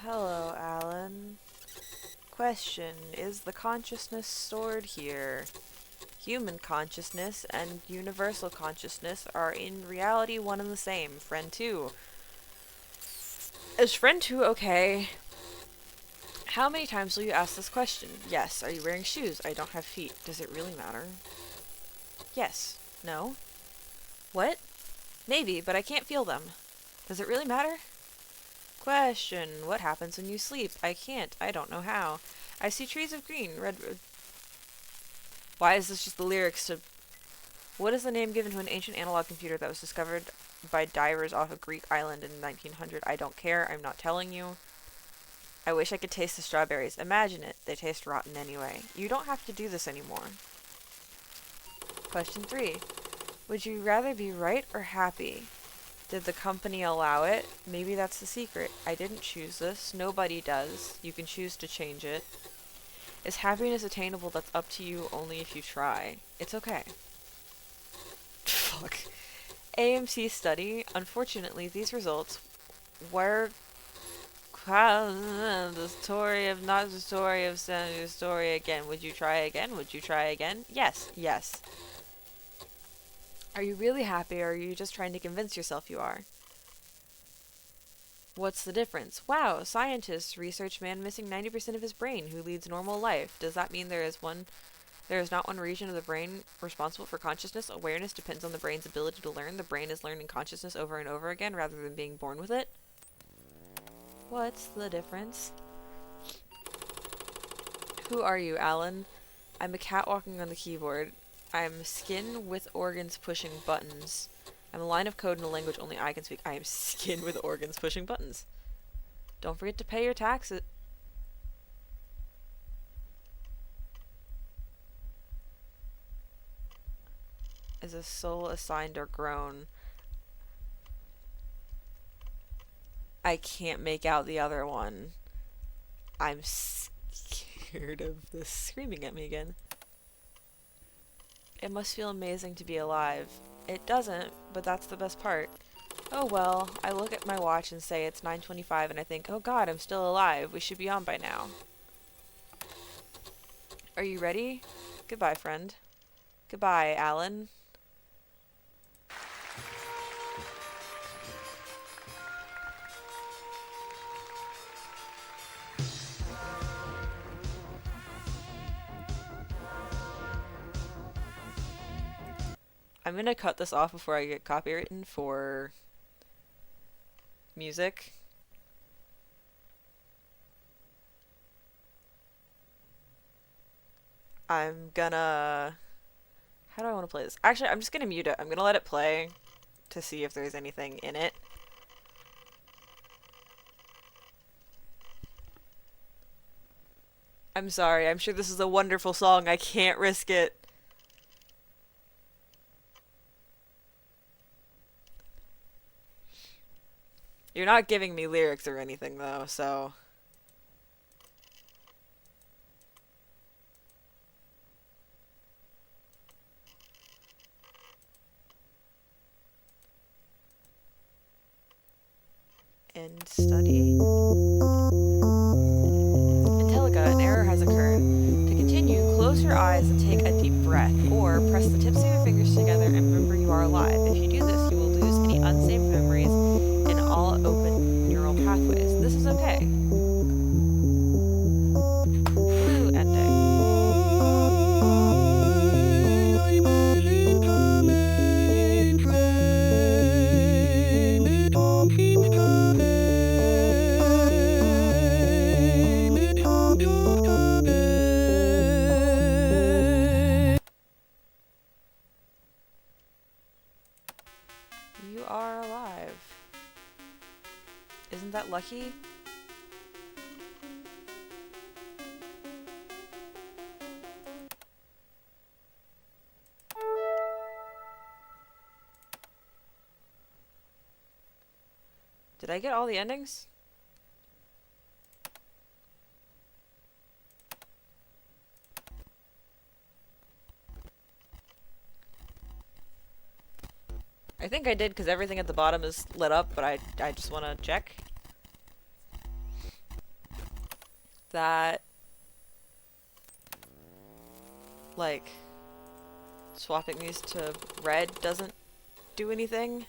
Hello, Alan. Question, is the consciousness stored here? Human consciousness and universal consciousness are in reality one and the same. Friend 2. Is friend 2 okay? How many times will you ask this question? Yes. Are you wearing shoes? I don't have feet. Does it really matter? Yes. No? What? Maybe, but I can't feel them. Does it really matter? Question, what happens when you sleep? I can't. I don't know how. I see trees of green, red... Why is this just the lyrics to... What is the name given to an ancient analog computer that was discovered by divers off a Greek island in 1900? I don't care. I'm not telling you. I wish I could taste the strawberries. Imagine it. They taste rotten anyway. You don't have to do this anymore. Question 3. Would you rather be right or happy? Did the company allow it? Maybe that's the secret. I didn't choose this. Nobody does. You can choose to change it. Is happiness attainable? That's up to you only if you try. It's okay. Fuck. AMC study. Unfortunately, these results were the story of not the story of the story again. Would you try again? Would you try again? Yes, yes. Are you really happy, or are you just trying to convince yourself you are? What's the difference? Wow, scientists research man missing 90% of his brain who leads normal life. Does that mean there is not one region of the brain responsible for consciousness? Awareness depends on the brain's ability to learn. The brain is learning consciousness over and over again rather than being born with it. What's the difference? Who are you, Alan? I'm a cat walking on the keyboard. I'm skin with organs pushing buttons. I'm a line of code in a language only I can speak. I am skin with organs pushing buttons. Don't forget to pay your taxes. Is a soul assigned or grown? I can't make out the other one. I'm scared of this screaming at me again. It must feel amazing to be alive. It doesn't, but that's the best part. Oh well, I look at my watch and say it's 9:25 and I think, oh god, I'm still alive. We should be on by now. Are you ready? Goodbye, friend. Goodbye, Alan. I'm gonna cut this off before I get copywritten for music. I'm gonna... How do I want to play this? Actually, I'm just gonna mute it. I'm gonna let it play to see if there's anything in it. I'm sorry. I'm sure this is a wonderful song. I can't risk it. You're not giving me lyrics or anything, though, so... End study. Intelliga, an error has occurred. To continue, close your eyes and take a deep breath, or press the tips of your fingers together and remember you are alive. If you do this, you will lose any unsaved memories in all open neural pathways. This is okay. Blue ending. You are alive. Isn't that lucky? Did I get all the endings? I think I did because everything at the bottom is lit up, but I just want to check that, like, swapping these to red doesn't do anything.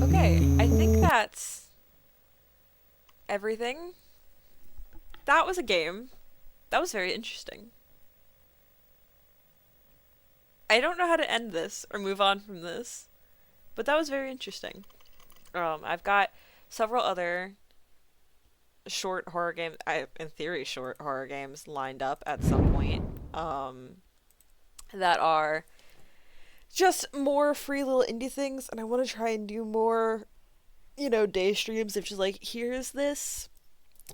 Okay, I think that's everything. That was a game. That was very interesting. I don't know how to end this or move on from this, but that was very interesting. I've got several other short horror games, in theory, short horror games lined up at some point. That are just more free little indie things, and I want to try and do more, day streams of just like, here's this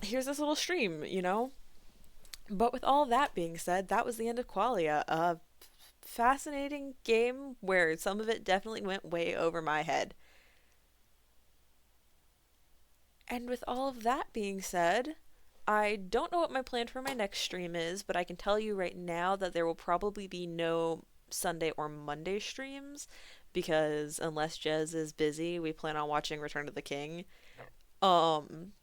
little stream, But with all that being said, that was the end of Qualia. A fascinating game where some of it definitely went way over my head. And with all of that being said, I don't know what my plan for my next stream is, but I can tell you right now that there will probably be no Sunday or Monday streams because unless Jez is busy, we plan on watching Return of the King. Um,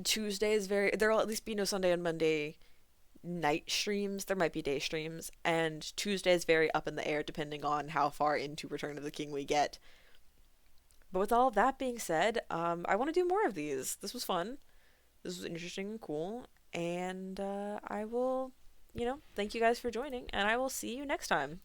Tuesday is very. There will at least be no Sunday and Monday night streams. There might be day streams, and Tuesday is very up in the air depending on how far into Return of the King we get. But with all of that being said, I want to do more of these. This was fun. This was interesting and cool. And I will, thank you guys for joining, and I will see you next time.